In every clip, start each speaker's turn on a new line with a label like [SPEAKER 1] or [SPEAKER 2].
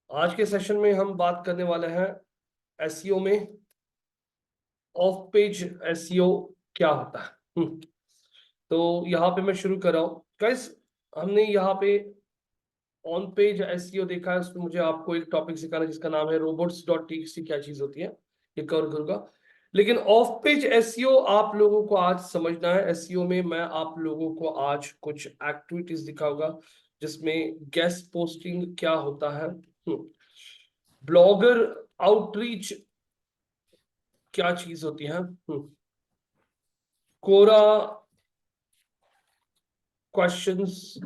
[SPEAKER 1] आज के सेशन में हम बात करने वाले हैं एसईओ में ऑफ पेज एसईओ क्या होता है। तो यहाँ पे मैं शुरू कर रहा हूँ गाइस। हमने यहाँ पे ऑन पेज एसईओ देखा है, उसमें मुझे आपको एक टॉपिक सिखाना है जिसका नाम है robots.txt। क्या चीज होती है ये कवर करूंगा। लेकिन ऑफ पेज एसईओ आप लोगों को आज समझना है। एसईओ में मैं आप लोगों को आज कुछ एक्टिविटीज दिखाऊंगा जिसमें गेस्ट पोस्टिंग क्या होता है, ब्लॉगर आउटरीच क्या चीज होती है, कोरा क्वेश्चंस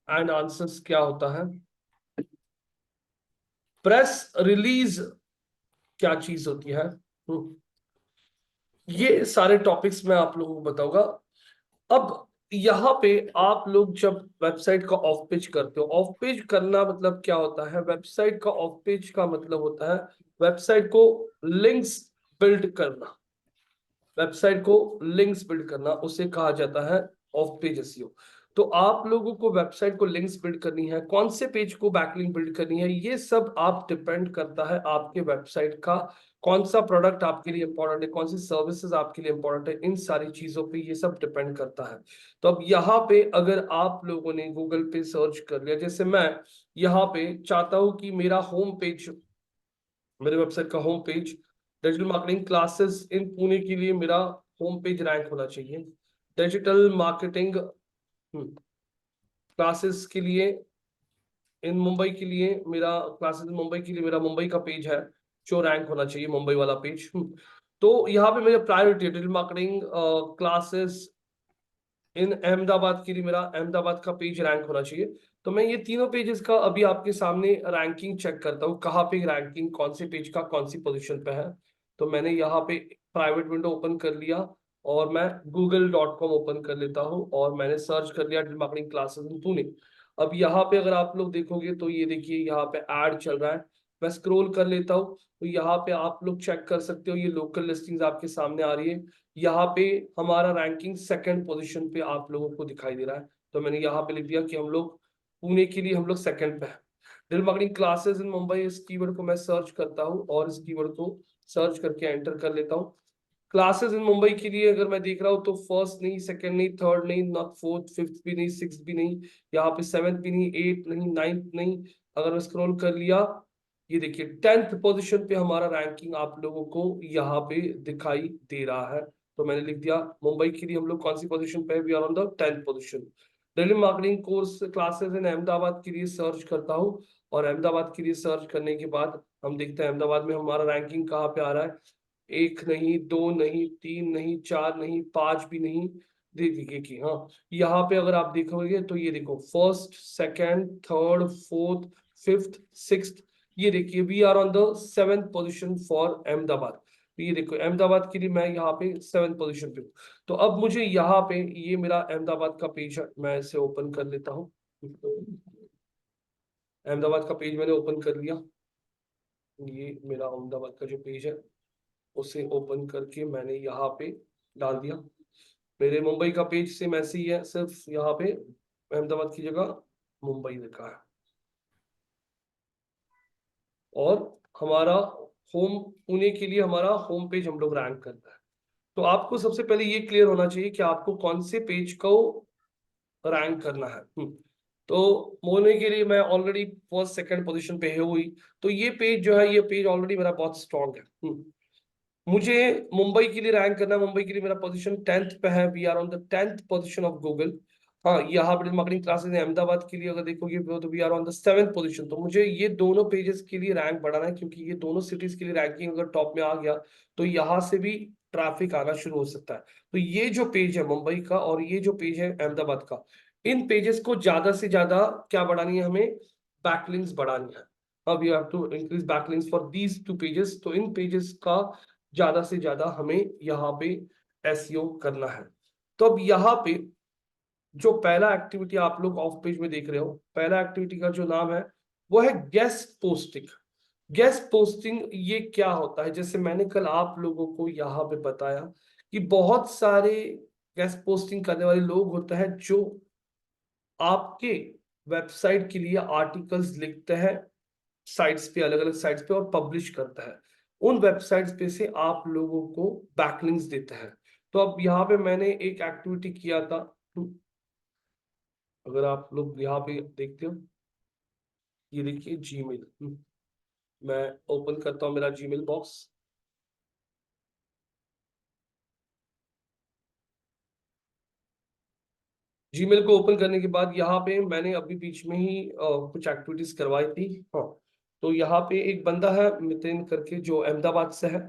[SPEAKER 1] एंड आंसर्स क्या होता है, प्रेस रिलीज क्या चीज होती है। ये सारे टॉपिक्स मैं आप लोगों को बताऊंगा। अब यहाँ पे आप लोग जब वेबसाइट का ऑफ पेज करते हो, ऑफ पेज करना मतलब क्या होता है? वेबसाइट का ऑफ पेज का मतलब होता है वेबसाइट को लिंक्स बिल्ड करना। वेबसाइट को लिंक्स बिल्ड करना उसे कहा जाता है ऑफ पेज एसईओ। तो आप लोगों को वेबसाइट को लिंक्स बिल्ड करनी है, कौन से पेज को बैकलिंक बिल्ड करनी है, ये सब आप डिपेंड करता है आपके वेबसाइट का कौन सा प्रोडक्ट आपके लिए इंपॉर्टेंट है, कौन सी सर्विसेज आपके लिए इंपॉर्टेंट है। इन सारी चीजों पे ये सब डिपेंड करता है। तो अब यहाँ पे अगर आप लोगों ने गूगल पे सर्च कर लिया, जैसे मैं यहाँ पे चाहता हूं कि मेरा होम पेज, मेरे वेबसाइट का home page digital marketing classes in Pune के लिए मेरा होम पेज रैंक होना चाहिए। डिजिटल मार्केटिंग क्लासेस के लिए इन मुंबई के लिए मेरा क्लासेस मुंबई के लिए मेरा मुंबई का पेज है जो रैंक होना चाहिए, मुंबई वाला पेज। तो यहाँ पे मेरे priority digital marketing classes in Ahmedabad के लिए मेरा अहमदाबाद का पेज रैंक होना चाहिए। तो मैं ये तीनों पेजेस का अभी आपके सामने रैंकिंग चेक करता हूँ, कहाँ पे रैंकिंग कौन से पेज का कौन सी पोजीशन पे है। तो मैंने यहाँ पे प्राइवेट विंडो ओपन कर लिया और मैं google.com ओपन कर लेता हूँ और मैंने सर्च कर लिया digital marketing classes in Pune. अब यहाँ पे अगर आप लोग देखोगे तो ये देखिए यहाँ पे ऐड चल रहा है। मैं स्क्रॉल कर लेता हूँ तो यहाँ पे आप लोग चेक कर सकते हो, ये लोकल लिस्टिंग्स आपके सामने आ रही है। यहाँ पे हमारा रैंकिंग सेकंड पोजीशन पे आप लोगों को दिखाई दे रहा है। तो मैंने यहाँ पे लिख दिया कि हम लोग पुणे के लिए हम लोग सेकंड पे हैं। Digital marketing classes in Mumbai, इस कीवर्ड को मैं सर्च करता हूँ और इस कीवर्ड को सर्च करके एंटर कर लेता हूँ। क्लासेस इन मुंबई के लिए अगर मैं देख रहा हूँ तो फर्स्ट नहीं, सेकंड नहीं, थर्ड नहीं, नॉट फोर्थ, फिफ्थ भी नहीं, सिक्स भी नहीं, यहाँ पे सेवेंथ भी नहीं, एट नहीं, नाइन्थ नहीं। अगर मैं स्क्रॉल कर लिया, ये देखिए 10th पोजीशन पे हमारा रैंकिंग आप लोगों को यहाँ पे दिखाई दे रहा है। तो मैंने लिख दिया मुंबई के लिए हम लोग कौन सी पोजीशन पे है, we are on the 10th position. Delhi marketing course classes in Ahmedabad के लिए सर्च करता हूँ और अहमदाबाद के लिए सर्च करने के बाद हम देखते हैं अहमदाबाद में हमारा रैंकिंग कहाँ पे आ रहा है। एक नहीं, दो नहीं, तीन नहीं, चार नहीं, पांच भी नहीं। दे दीजिए कि हाँ, यहाँ पे अगर आप देखोगे तो ये देखो first, second, third, fourth, fifth, sixth. ये देखिए we are on the 7th position for Ahmedabad. तो ये देखो अहमदाबाद के लिए मैं यहाँ पे 7th पोजीशन पे हूँ। तो अब मुझे यहाँ पे ये मेरा अहमदाबाद का पेज है, मैं इसे ओपन कर लेता हूँ। अहमदाबाद का पेज मैंने ओपन कर लिया। ये मेरा अहमदाबाद का जो पेज है उसे ओपन करके मैंने यहाँ पे डाल दिया। मेरे मुंबई का पेज सेम ऐसे ही है, सिर्फ यहाँ पे अहमदाबाद की जगह मुंबई लिखा है। और हमारा होम, पुणे के लिए हमारा होम पेज हम लोग रैंक करता है। तो आपको सबसे पहले ये क्लियर होना चाहिए कि आपको कौन से पेज को रैंक करना है। तो मोने के लिए मैं ऑलरेडी फर्स्ट सेकंड पोजीशन पे है हुई। तो ये पेज जो है, ये पेज ऑलरेडी मेरा बहुत स्ट्रांग है। मुझे मुंबई के लिए रैंक करना है। मुंबई के लिए मेरा पोजीशन 10th पे है, we are on the 10th position of Google. हाँ, यहाँ पर मार्केटिंग क्लासेस अहमदाबाद के लिए अगर देखोगे तो we are on the 7th position. तो मुझे ये दोनों पेजेस के लिए रैंक बढ़ाना है क्योंकि ये दोनों सिटीज के लिए रैंकिंग अगर टॉप में आ गया तो यहाँ से भी ट्रैफिक आना शुरू हो सकता है। तो ये जो पेज है मुंबई का और ये जो पेज है अहमदाबाद का, इन पेजेस को ज्यादा से ज्यादा क्या बढ़ानी है हमें? बैकलिंक्स बढ़ानी है। अब you have to increase backlinks for these two pages. तो इन पेजेस का ज्यादा से ज्यादा हमें यहाँ पे एसईओ करना है। तो अब यहाँ पे जो पहला एक्टिविटी आप लोग ऑफ पेज में देख रहे हो, पहला एक्टिविटी का जो नाम है वो है गेस्ट पोस्टिंग। गेस्ट पोस्टिंग ये क्या होता है? जैसे मैंने कल आप लोगों को यहाँ पे बताया कि बहुत सारे गेस्ट पोस्टिंग करने वाले लोग होते हैं जो आपके वेबसाइट के लिए आर्टिकल्स लिखता है साइट्स पे, अलग अलग साइट्स पे, और पब्लिश करता है। उन वेबसाइट्स पे से आप लोगों को बैकलिंक्स देता है। तो अब यहाँ पे मैंने एक एक्टिविटी किया था, अगर आप लोग यहाँ पे देखते हो, ये देखिए जीमेल, मैं ओपन करता हूँ मेरा जीमेल बॉक्स। जीमेल को ओपन करने के बाद यहाँ पे मैंने अभी बीच में ही कुछ एक्टिविटीज करवाई थी। हाँ, तो यहाँ पे एक बंदा है मितिन करके जो अहमदाबाद से है।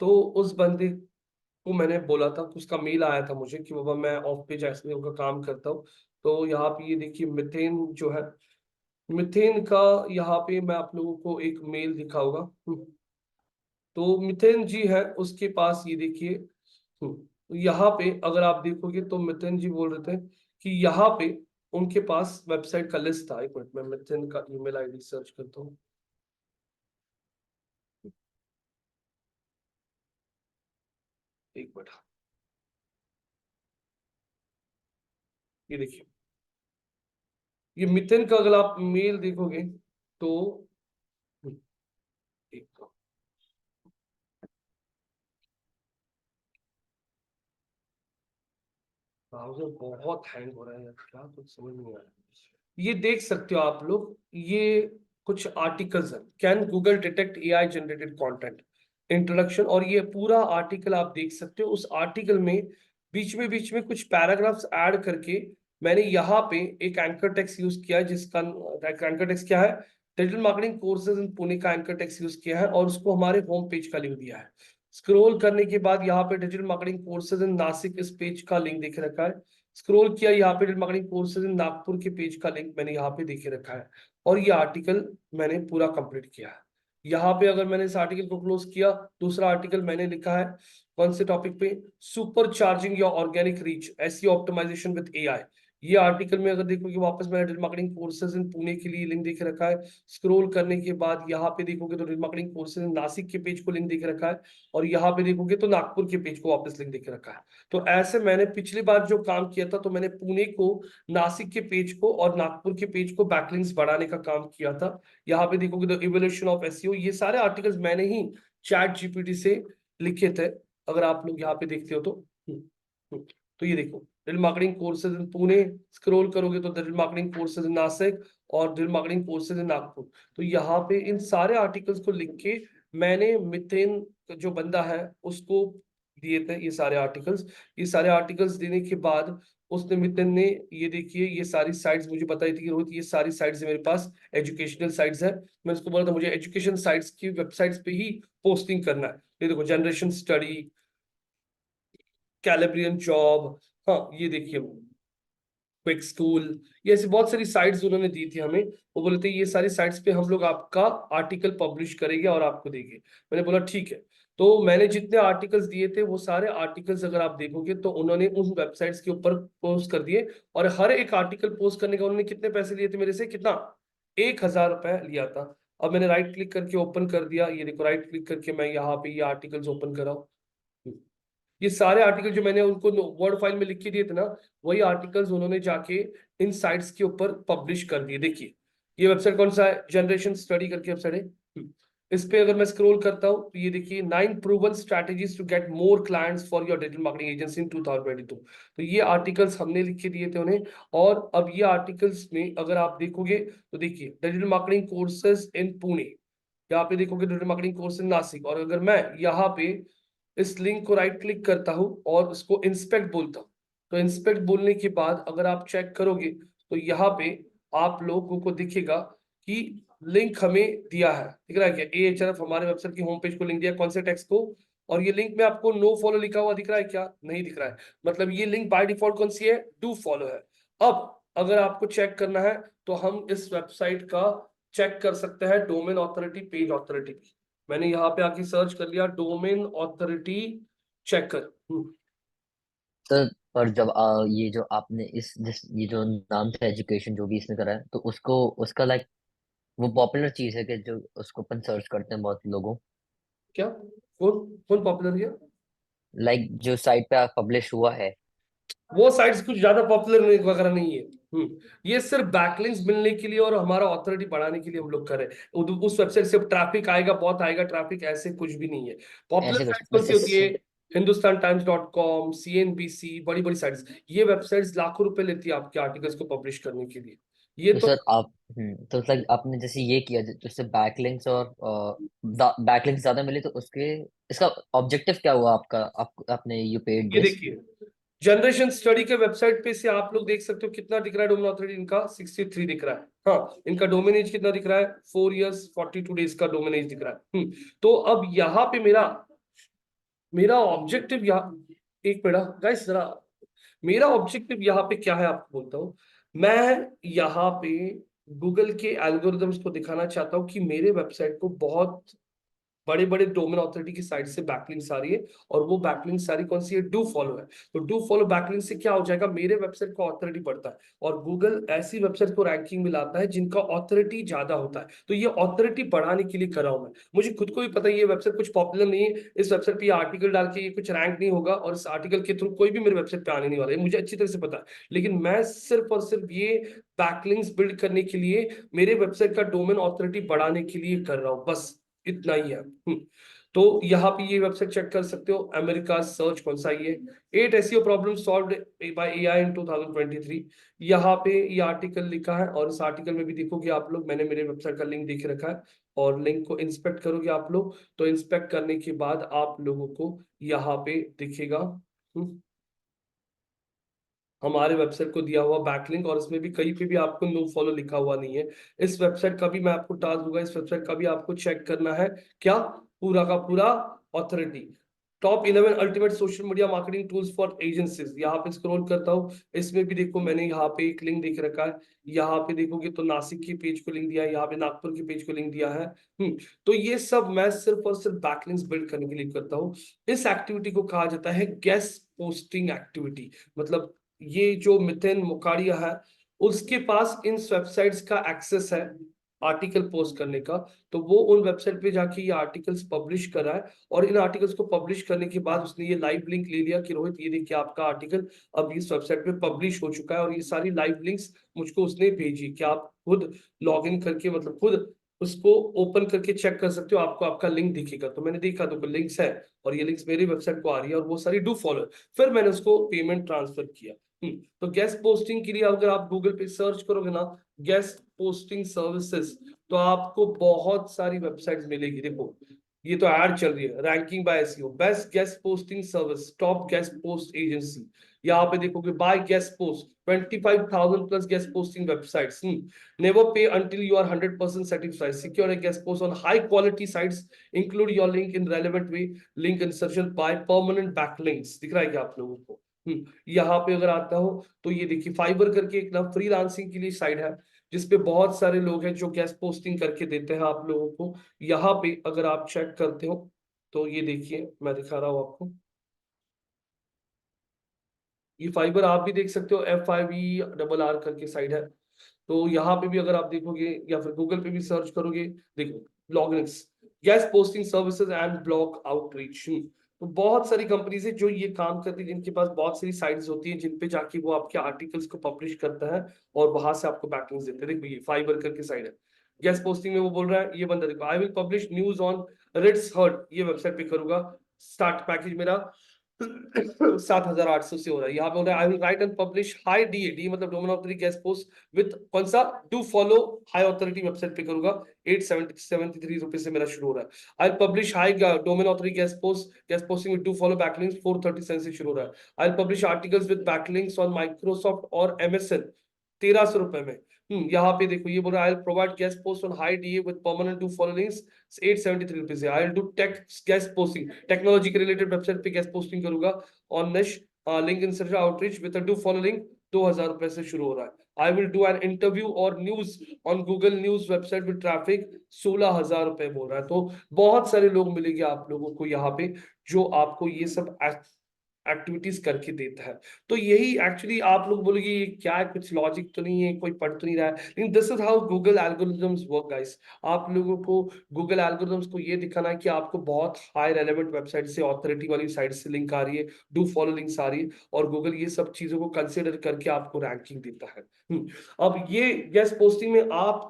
[SPEAKER 1] तो उस बंदे को मैंने बोला था, उसका मेल आया था मुझे कि बाबा मैं ऑफ पेज एसईओ का काम करता हूँ। तो यहाँ पे ये देखिए मिथेन जो है, मिथेन का यहाँ पे मैं आप लोगों को एक मेल दिखाऊंगा। तो मिथेन जी है, उसके पास ये देखिए, यहाँ पे अगर आप देखोगे तो मिथेन जी बोल रहे थे कि यहाँ पे उनके पास वेबसाइट का लिस्ट था। एक मिनट में मिथेन का ईमेल आईडी सर्च करता हूँ। एक मिनट, ये देखिए, ये मिथेन का अगर आप मेल देखोगे तो एक, ब्राउजर बहुत हैंग हो रहा है यार, क्या कुछ समझ नहीं आ रहा है। ये देख सकते हो आप लोग, ये कुछ आर्टिकल्स हैं, can Google detect AI generated content, introduction, और ये पूरा आर्टिकल आप देख सकते हो। उस आर्टिकल में बीच में कुछ पैराग्राफ्स ऐड करके मैंने यहाँ पे एक एंकर टेक्स्ट यूज किया है, जिसका एंकर टेक्स्ट क्या है, digital marketing courses in Pune का एंकर टेक्स्ट यूज किया है, और उसको हमारे होम पेज का लिंक दिया है। स्क्रॉल करने के बाद यहाँ पे digital marketing courses in Nashik, इस पेज का लिंक दिख रखा है। स्क्रॉल किया, यहाँ पे digital marketing courses in Nagpur के पेज का लिंक मैंने यहाँ पे देखे रखा है, और ये आर्टिकल मैंने पूरा कंप्लीट किया है। यहाँ पे अगर मैंने इस आर्टिकल को क्लोज किया, दूसरा आर्टिकल मैंने लिखा है कौन से टॉपिक पे, supercharging your organic reach, SEO optimization with AI. ये आर्टिकल में अगर देखोगे वापस मैंने digital marketing courses in Pune के लिए लिंक देख रखा है। स्क्रॉल करने के बाद यहाँ पे देखोगे तो digital marketing courses in Nashik के पेज को लिंक देख रखा है, और यहाँ पे देखोगे तो नागपुर के पेज को वापस लिंक देख रखा है। तो ऐसे मैंने पिछली बार जो काम किया था, तो मैंने पुणे को, नासिक के पेज को और नागपुर के पेज को बैकलिंक्स बढ़ाने का काम किया था। यहाँ पे देखोगे तो इवोल्यूशन ऑफ एसईओ, ये सारे आर्टिकल्स मैंने ही चैट जीपीटी से लिखे थे, अगर आप लोग यहाँ पे देखते हो तो। तो ये देखो, digital marketing courses in Pune, scroll करोगे तो digital marketing courses in Nashik और digital marketing courses in Nagpur. तो यहाँ पे इन सारे आर्टिकल्स को लिख के मैंने मिथेन जो बंदा है उसको दिए थे ये सारे आर्टिकल्स। ये सारे आर्टिकल्स देने के बाद उसने, मिथुन ने, ये देखिए ये सारी साइट्स मुझे बताई थी कि रोहित ये सारी साइट्स मेरे पास एजुकेशनल साइट्स है। मैं उसको बोला था मुझे एजुकेशन साइट्स की वेबसाइट्स पे ही पोस्टिंग करना है। ये देखो, जनरेशन स्टडी, कैलिब्रियन जॉब, हाँ ये देखिए, क्विक स्कूल, ये ऐसी बहुत सारी साइट्स उन्होंने दी थी हमें। वो बोले थे ये सारी साइट्स पे हम लोग आपका आर्टिकल पब्लिश करेंगे और आपको देंगे। मैंने बोला ठीक है। तो मैंने जितने आर्टिकल्स दिए थे वो सारे आर्टिकल्स अगर आप देखोगे तो उन्होंने उन वेबसाइट्स के ऊपर पोस्ट कर दिए, और हर एक आर्टिकल पोस्ट करने का उन्होंने कितने पैसे लिए थे मेरे से, कितना, 1,000 रुपए लिया था। अब मैंने राइट क्लिक करके ओपन कर दिया, ये देखो राइट क्लिक करके मैं यहाँ पे ये आर्टिकल्स ओपन कर रहा हूँ। ये सारे आर्टिकल जो मैंने उनको वर्ड फाइल में लिख के दिए थे ना, वही आर्टिकल्स उन्होंने जाके इन साइट्स के ऊपर पब्लिश कर दिए। देखिए ये वेबसाइट कौन सा है, जनरेशन स्टडी करके वेबसाइट है। इस पे अगर मैं स्क्रॉल करता हूँ तो ये देखिए, 9 proven strategies to get more clients for your digital marketing agency in 2022। तो ये आर्टिकल्स हमने लिख के दिए थे उन्हें। और अब ये आर्टिकल्स में अगर आप देखोगे तो देखिए, digital marketing courses in Pune, यहाँ पे देखोगे digital marketing course in Nashik, और अगर मैं यहाँ पे इस लिंक को राइट क्लिक करता हूं और उसको इंस्पेक्ट बोलता हूं, तो इंस्पेक्ट बोलने के बाद अगर आप चेक करोगे तो यहाँ पे आप लोगों को दिखेगा कि लिंक हमें दिया है, दिख रहा है क्या, एएचआरएफ हमारे वेबसाइट की होम पेज को लिंक दिया कौन से टेक्स्ट को, और ये लिंक में आपको नो फॉलो लिखा हुआ दिख रहा है क्या, नहीं दिख रहा है। मतलब ये लिंक बाय डिफॉल्ट कौन सी है, डू फॉलो है। अब अगर आपको चेक करना है तो हम इस वेबसाइट का चेक कर सकते हैं डोमेन ऑथोरिटी, पेज ऑथोरिटी। मैंने यहाँ पे आके सर्च कर लिया डोमेन ऑथोरिटी चेकर।
[SPEAKER 2] सर, पर जब ये जो आपने ये जो नाम था एजुकेशन जो भी इसने करा है, तो उसको उसका लाइक वो पॉपुलर चीज है कि जो उसको अपन सर्च करते हैं बहुत लोगों।
[SPEAKER 1] क्या, कौन कौन पॉपुलर है?
[SPEAKER 2] लाइक जो साइट पे पब्लिश हुआ है।
[SPEAKER 1] वो साइट्स कुछ ज्यादा पॉपुलर वगैरह नहीं है। ये सिर्फ बैकलिंक्स मिलने के लिए और हमारा ऑथोरिटी बढ़ाने के लिए हम लोग कर रहे हैं। उस वेबसाइट से ट्रैफिक आएगा, बहुत आएगा ट्रैफिक, ऐसे कुछ भी नहीं है। पॉपुलर
[SPEAKER 2] ऐसे कुछ
[SPEAKER 1] साइट्स कौन
[SPEAKER 2] बस
[SPEAKER 1] सी होती है? Hindustan times dot com, CNBC, बड़ी बड़ी साइट्स। ये वेबसाइट्स लाखों रुपए लेती है आपके आर्टिकल्स को पब्लिश करने के लिए। ये
[SPEAKER 2] तो
[SPEAKER 1] तो
[SPEAKER 2] सर आप तो मतलब आपने जैसे ये किया जिससे बैकलिंक्स और बैकलिंक्स ज्यादा मिले तो उसके इसका ऑब्जेक्टिव क्या हुआ आपका? आपने यू पेड
[SPEAKER 1] ये
[SPEAKER 2] दिस?
[SPEAKER 1] देखिए, जनरेशन स्टडी के वेबसाइट पे से आप लोग देख सकते हो कितना दिख रहा है डोमेन ऑथोरिटी इनका, 63 दिख रहा है। हाँ, इनका डोमेन एज कितना दिख रहा है? 4 years 42 days का डोमेन एज दिख रहा है। तो अब यहाँ पे मेरा मेरा ऑब्जेक्टिव यहाँ, एक मिनट गाइस जरा, मेरा ऑब्जेक्टिव यहाँ पे क्या है आपको बोलता हूँ। मैं यहाँ पे गूगल के एल्गोरिदम्स को दिखाना चाहता हूँ कि मेरे वेबसाइट को बहुत बड़े बड़े डोमेन ऑथोरिटी की साइट से बैकलिंक्स आ रही है, और वो बैकलिंक सारी कौन सी है? डू फॉलो है। तो डू फॉलो बैकलिंक से क्या हो जाएगा? मेरे वेबसाइट का ऑथोरिटी बढ़ता है, और गूगल ऐसी वेबसाइट को रैंकिंग में लाता है जिनका ऑथोरिटी ज्यादा होता है। तो ये ऑथोरिटी बढ़ाने के लिए कर रहा हूं मैं। मुझे खुद को भी पता है ये वेबसाइट कुछ पॉपुलर नहीं है, इस वेबसाइट पे ये आर्टिकल डाल के ये कुछ रैंक नहीं होगा, और इस आर्टिकल के थ्रू कोई भी मेरे वेबसाइट पे आने नहीं वाला है, मुझे अच्छी तरह से पता है। लेकिन मैं सिर्फ और सिर्फ ये बैकलिंक्स बिल्ड करने के लिए, मेरे वेबसाइट का डोमेन ऑथोरिटी बढ़ाने के लिए कर रहा हूँ, बस इतना ही है। तो यहाँ पे ये वेबसाइट चेक कर सकते हो, अमेरिका सर्च कौन सा ये 8 SEO problem solved by AI in 2023। यहाँ पे ये आर्टिकल लिखा है, और इस आर्टिकल में भी देखोगे आप लोग, मैंने मेरे वेबसाइट का लिंक देख रखा है, और लिंक को इंस्पेक्ट करोगे आप लोग, तो इंस्पेक्ट करने के बाद आप लोगों को यहाँ पे दिखेगा हमारे वेबसाइट को दिया हुआ बैकलिंक, और इसमें भी कहीं पे भी आपको नो फॉलो लिखा हुआ नहीं है। इस वेबसाइट का भी मैं आपको टास्क दूंगा, इस वेबसाइट का भी आपको चेक करना है, क्या? पूरा का पूरा authority. Top 11 ultimate social media marketing tools for agencies, यहाँ पे स्क्रॉल करता हूँ, इसमें भी देखो मैंने यहाँ पे एक लिंक देख रखा है। यहाँ पे देखोगे तो नासिक की पेज को लिंक दिया है, यहाँ पे नागपुर की पेज को लिंक दिया है। तो ये सब मैं सिर्फ और सिर्फ बैकलिंक्स बिल्ड करने के लिए करता हूँ। इस एक्टिविटी को कहा जाता है गेस्ट पोस्टिंग एक्टिविटी। मतलब ये जो मिथेन मुकाड़िया है, उसके पास इन वेबसाइट्स का एक्सेस है आर्टिकल पोस्ट करने का, तो वो उन वेबसाइट पे जाके ये आर्टिकल्स पब्लिश करा है, और इन आर्टिकल्स को पब्लिश करने के बाद उसने ये लाइव लिंक ले लिया कि रोहित ये देखिए आपका आर्टिकल अब इस वेबसाइट पे पब्लिश हो चुका है, और ये सारी लाइव लिंक्स मुझको उसने भेजी कि आप खुद लॉग इन करके, मतलब खुद उसको ओपन करके चेक कर सकते हो, आपको आपका लिंक दिखेगा। तो मैंने देखा तो लिंक्स है, और ये लिंक्स मेरी वेबसाइट को आ रही है, और वो सारी डू फॉलो। फिर मैंने उसको पेमेंट ट्रांसफर किया। तो गेस्ट पोस्टिंग के लिए अगर आप गूगल पे सर्च करोगे ना, गेस्ट पोस्टिंग सर्विसेज, तो आपको बहुत सारी वेबसाइट्स मिलेगी। देखो ये तो ऐड चल रही है, ranking by SEO, best guest posting service, top guest post agency. यहाँ पे देखोगे buy guest post 25,000 plus guest posting websites. Never pay until you are 100% satisfied, secure a guest post on high quality sites, include your link in relevant way, link insertion by permanent backlinks। दिख रहा है क्या आप लोगों को? यहाँ पे अगर आता हो तो ये देखिए, फाइबर करके एक ना फ्रीलांसिंग के लिए साइट है, जिसपे बहुत सारे लोग हैं जो गेस्ट पोस्टिंग करके देते हैं आप लोगों को। यहाँ पे अगर आप चेक करते हो तो ये देखिए, मैं दिखा रहा हूँ आपको, ये फाइबर आप भी देख सकते हो, FIBRR करके साइट है। तो यहाँ पे भी अगर आप देखोगे, या फिर गूगल पे भी सर्च करोगे, देखो bloggings, guest posting services and blog outreach. तो बहुत सारी कंपनीज है जो ये काम करती है, जिनके पास बहुत सारी साइट्स होती हैं, जिन पे जाके वो आपके आर्टिकल्स को पब्लिश करता है, और वहां से आपको बैकलिंक्स देते हैं। देखो ये फाइबर करके साइट है, गेस्ट पोस्टिंग में वो बोल रहा है, ये बंदा देखो, I will publish news on रिट्स हर्ट, ये वेबसाइट पे करूंगा। स्टार्ट पैकेज मेरा 7,800 से हो रहा है। यहाँ पे हो रहा है, I will write and publish high D मतलब domain authority guest post with कौन सा? Do follow high authority website पे करूंगा, 873 से मेरा शुरू हो रहा है। I publish high domain authority guest posting with do follow backlinks, 437 से शुरू हो रहा है। I publish articles with backlinks on Microsoft और MSN, 1,300 रुपए में। यहाँ पे देखो ये बोल रहा है, I provide guest post on high DA with permanent do follow links, 873 rupees है। I do guest posting, technology के रिलेटेड वेबसाइट पे गेस्ट पोस्टिंग करूंगा on niche link insertion outreach with do follow link, 2,000 रुपए से शुरू हो रहा है। I will do an interview और news on Google News website with traffic, 16,000 रुपए बोल रहा है। तो बहुत सारे लोग मिलेंगे आप लोगों को यहाँ पे, जो आपको ये सब एक्टिविटीज करके देता है। तो यही एक्चुअली आप लोग बोलोगे ये क्या है, कुछ लॉजिक तो नहीं है, कोई पढ़ तो नहीं रहा है, लेकिन this is how Google algorithms work guys. आप लोगों को गूगल एल्गोरिथम्स को ये दिखाना है कि आपको बहुत हाई रेलेवेंट वेबसाइट से, ऑथोरिटी वाली साइट से लिंक आ रही है, डू फॉलो लिंक्स आ रही है, और गूगल ये सब चीजों को कंसिडर करके आपको रैंकिंग देता है। अब ये गेस्ट पोस्टिंग में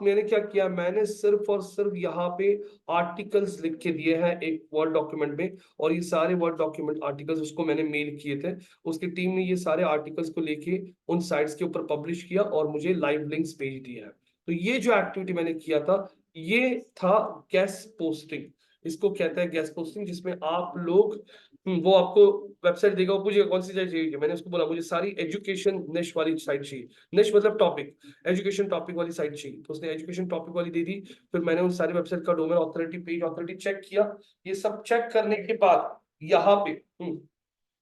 [SPEAKER 1] मैंने क्या किया, मैंने सिर्फ और सिर्फ यहाँ पे आर्टिकल्स लिख के दिए हैं एक वर्ड डॉक्यूमेंट में, और ये सारे वर्ड डॉक्यूमेंट आर्टिकल्स उसको मैंने मेल किए थे। उसकी टीम ने ये सारे आर्टिकल्स को लेके उन साइट्स के ऊपर पब्लिश किया और मुझे लाइव लिंक्स भेज दिए हैं। तो ये जो एक्टिविटी मैंने किया था, ये था गेस्ट पोस्टिंग। इसको कहते हैं गेस्ट पोस्टिंग, जिसमें आप लोग वो आपको वेबसाइट देगा, वो पूछेगा कौन सी साइट चाहिए, मैंने उसको बोला मुझे सारी एजुकेशन निश वाली साइट चाहिए, निश मतलब टॉपिक, एजुकेशन टॉपिक वाली साइट चाहिए, तो उसने एजुकेशन टॉपिक वाली दे दी। फिर मैंने उन सारी वेबसाइट का domain authority, page authority check किया। ये सब चेक करने के बाद यहाँ पे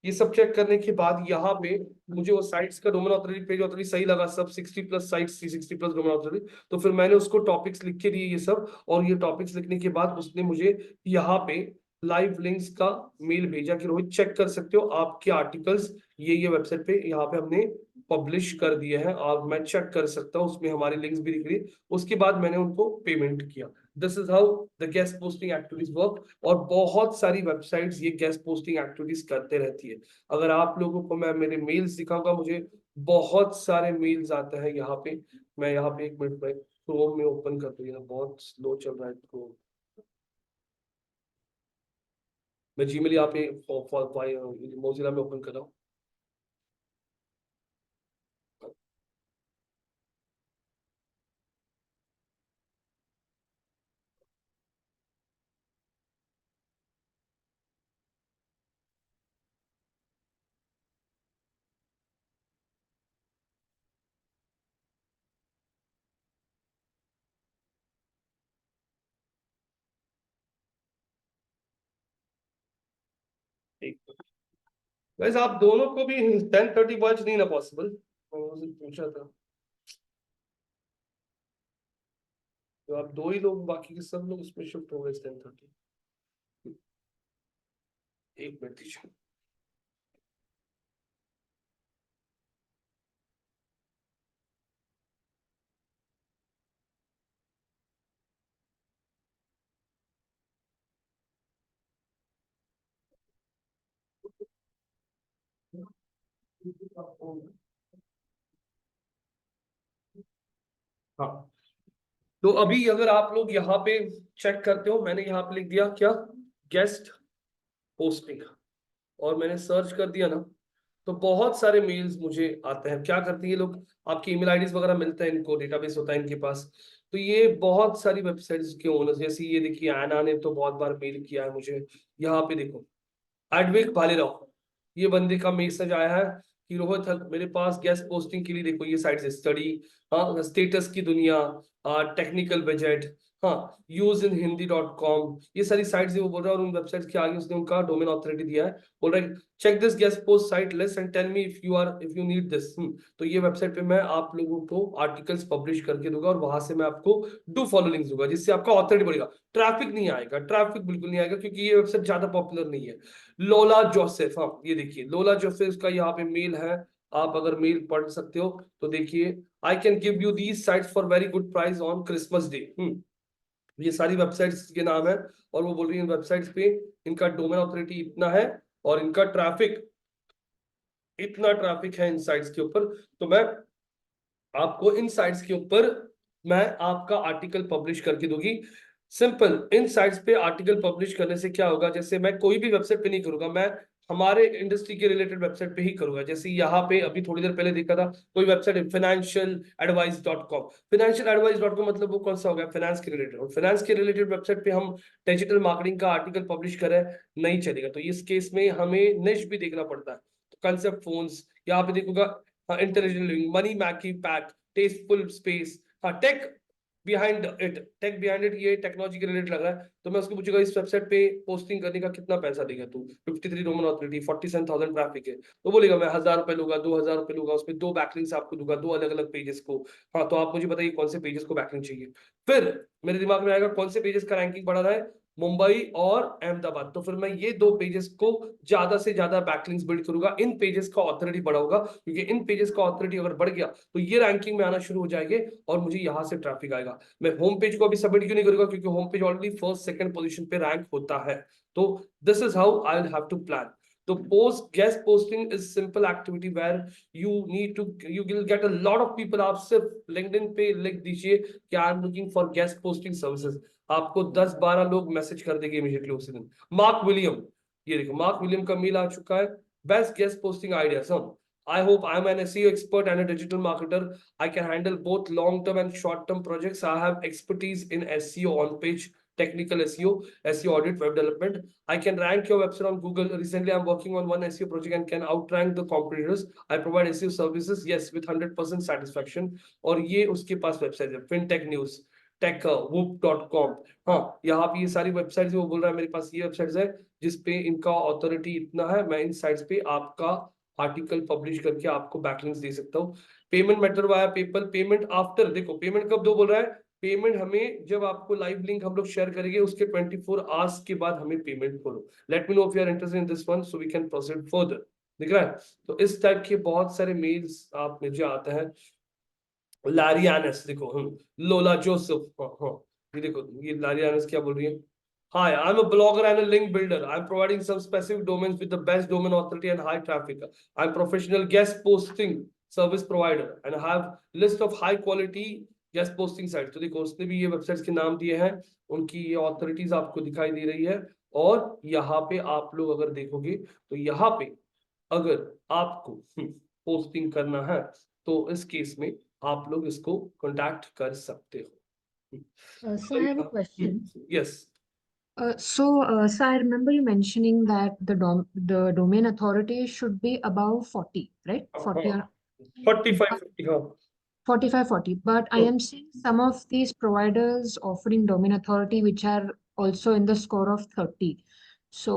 [SPEAKER 1] ये सब चेक करने के बाद यहाँ पे मुझे वो साइट्स का डोमेन ऑथोरिटी, पेज ऑथोरिटी सही लगा, सब 60+ साइट्स थी, 60+ डोमेन ऑथोरिटी। तो फिर मैंने उसको टॉपिक्स लिख के दिए ये सब, और ये टॉपिक्स लिखने के बाद उसने मुझे यहाँ पे लाइव लिंक्स का मेल भेजा कि रोहित चेक कर सकते हो आपके आर्टिकल्स ये वेबसाइट पे यहाँ पे हमने पब्लिश कर दिए हैं, और मैं चेक कर सकता हूँ, उसमें हमारी लिंक्स भी दिख रही है। उसके बाद मैंने उनको पेमेंट किया। This is how the guest posting activities work. और बहुत सारी वेबसाइट्स ये गेस्ट पोस्टिंग एक्टिविटीज करते रहती है। अगर आप लोगों को मैं मेरे मेल्स दिखाऊंगा, मुझे बहुत सारे मेल्स आते हैं यहाँ पे। मैं यहाँ पे एक मिनट में क्रोम में ओपन कर दूँ, बहुत स्लो चल रहा है क्रोम। मैं जीमेल यहाँ पे मोजिला में ओपन कर रहा हूँ। वैसे आप दोनों को भी 10:30 बज नहीं ना पॉसिबल, मैंने उनसे पूछा था। तो आप दो ही लोग, बाकी के सब लोग उसमें शिफ्ट हो गए 10:30। एक मिनट दीजिए। हाँ, तो अभी अगर आप लोग यहाँ पे चेक करते हो, मैंने यहाँ पे लिख दिया क्या, गेस्ट पोस्टिंग, और मैंने सर्च कर दिया ना, तो बहुत सारे मेल्स मुझे आते हैं। क्या करते हैं ये लोग, आपकी ईमेल आईडीज वगैरह मिलते हैं इनको, डेटाबेस होता है इनके पास। तो ये बहुत सारी वेबसाइट्स के ओनर्स, जैसे ये देखिए एना ने तो बहुत बार मेल किया है मुझे। यहाँ पे देखो एडविक भालेराव, ये बंदे का मैसेज आया है कि रोहित मेरे पास गेस्ट पोस्टिंग के लिए देखो ये साइट स्टडी, हाँ, स्टेटस की दुनिया, टेक्निकल बजट, हाँ, यूज इन हिंदी.com, ये सारी साइट्स वो बोल रहा है। और उन वेबसाइट्स के आगे उसने उनका डोमेन ऑथोरिटी दिया है, बोल रहा है check this guest post site list and tell me if you need this. तो ये वेबसाइट पे मैं आप लोगों को आर्टिकल्स पब्लिश करके दूंगा, और वहां से मैं आपको डू फॉलो लिंक्स दूंगा, जिससे आपका ऑथोरिटी बढ़ेगा। ट्रैफिक नहीं आएगा, ट्रैफिक बिल्कुल नहीं आएगा, क्योंकि ये वेबसाइट ज्यादा पॉपुलर नहीं है। लोला जोसेफ, हाँ ये देखिए लोला जोसेफ का यहाँ पे मेल है। आप अगर मेल पढ़ सकते हो तो देखिए, I can give you these sites for very good price on Christmas day. ये सारी वेबसाइट्स के नाम है, और वो बोल रही है वेबसाइट्स पे इनका डोमेन ऑथोरिटी इतना है, और इनका ट्रैफिक इतना ट्रैफिक है इन साइट्स के ऊपर। तो मैं आपको इन साइट्स के ऊपर मैं आपका आर्टिकल पब्लिश करके दूंगी। सिंपल, इन साइट्स पे आर्टिकल पब्लिश करने से क्या होगा, जैसे मैं कोई भी वेबसाइट पे नहीं करूंगा, मैं हमारे इंडस्ट्री के रिलेटेड वेबसाइट पे ही करूंगा। जैसे यहाँ पे अभी थोड़ी देर पहले देखा था कोई वेबसाइट financialadvice.com, financialadvice.com मतलब वो कौन सा हो गया, फाइनेंस के रिलेटेड। और फाइनेंस के रिलेटेड वेबसाइट पे हम डिजिटल मार्केटिंग का आर्टिकल पब्लिश करें, नहीं चलेगा। तो इस केस में हमें निश भी देखना पड़ता है। तो कंसेप्ट फोन्स यहाँ पे देखूंगा, intelligent living, money मैकी pack, tasteful space, हाँ, टेक बिहाइंड इट ये टेक्नोलॉजी के रिलेटेड लग रहा है। तो मैं उसको पूछूंगा इस वेबसाइट पे पोस्टिंग करने का कितना पैसा देगा तू, 53 डोमेन ऑथोरिटी, 47,000 ट्रैफिक है, तो बोलेगा मैं 1,000 रुपए लूंगा, 2,000 रुपए लूंगा, उसमें 2 बैकलिंक्स आपको दूंगा, 2 अलग अलग पेजेस को। हाँ, तो आप मुझे बताइए कौन से पेजेस को बैकलिंक चाहिए। फिर मेरे दिमाग में आएगा कौन से पेजेस का रैंकिंग बढ़ा रहा है, मुंबई और अहमदाबाद। तो फिर मैं ये दो पेजेस को ज्यादा से ज्यादा बैकलिंक्स बिल्ड करूंगा, इन पेजेस का ऑथोरिटी बढ़ाऊंगा, क्योंकि इन पेजेस का ऑथोरिटी अगर बढ़ गया तो ये रैंकिंग में आना शुरू हो जाएंगे और मुझे यहां से ट्रैफिक आएगा। मैं होम पेज को अभी सबमिट क्यों नहीं करूंगा, क्योंकि home page already first second position पे रैंक होता है। तो this is how I will have to plan. तो post guest posting is simple activity where you will get a lot of people. आप सिर्फ लिंक्डइन पे लिख दीजिए कि I am looking for guest posting services, आपको 10-12 लोग मैसेज कर देंगे इमीडिएटली उसी दिन। मार्क विलियम, ये देखो मार्क विलियम का मेल आ चुका है, best guest posting ideas. I hope I'm an SEO expert and a digital marketer. I can handle both long-term and short-term projects. I have expertise in SEO on-page, technical SEO, SEO audit, web development. I can rank your website on Google. Recently, I'm working on one SEO project and can outrank the competitors. I provide SEO services, yes, with 100% satisfaction. और ये उसके पास website है, FinTech News, Tech, Whoop.com। हाँ, यहाँ पे ये सारी websites, वो बोल रहा है मेरे पास ये वेबसाइट्स है जिसपे इनका ऑथोरिटी इतना है, मैं इन साइट्स पे आपका आर्टिकल पब्लिश करके आपको बैकलिंक्स दे सकता हूँ। Payment method via PayPal, payment after, देखो पेमेंट कब दो बोल रहा है, पेमेंट हमें जब आपको लाइव लिंक हम लोग शेयर करेंगे उसके 24 आवर्स के बाद हमें पेमेंट करो। Let me know if you are interested in this one so we can proceed further. दिख रहा है? तो इस टाइप के बहुत सारे मेल्स आप मुझे आते हैं। लारियानस देखो, लोला जोसेफ, हाँ, ये देखो ये लारियानस क्या बोल रही है। Hi, I'm a blogger and a link builder. I'm providing some specific domains with the best domain authority and high traffic. I'm professional guest posting service provider and I have list of high quality guest posting sites. तो देखो उसने भी ये websites के नाम दिए हैं, उनकी ये ऑथोरिटीज आपको दिखाई दे रही है। और यहाँ पे आप लोग अगर देखोगे तो यहाँ पे अगर आपको पोस्टिंग करना है तो इस केस में आप लोग इसको कॉन्टैक्ट कर सकते हो।
[SPEAKER 3] So I have a question.
[SPEAKER 1] Yes,
[SPEAKER 3] So I remember you mentioning that the domain authority should be above 40, right? 40 or
[SPEAKER 1] 45 50, हाँ।
[SPEAKER 3] 45, 40. But I am seeing some of these providers offering domain authority which are also in the score of 30. So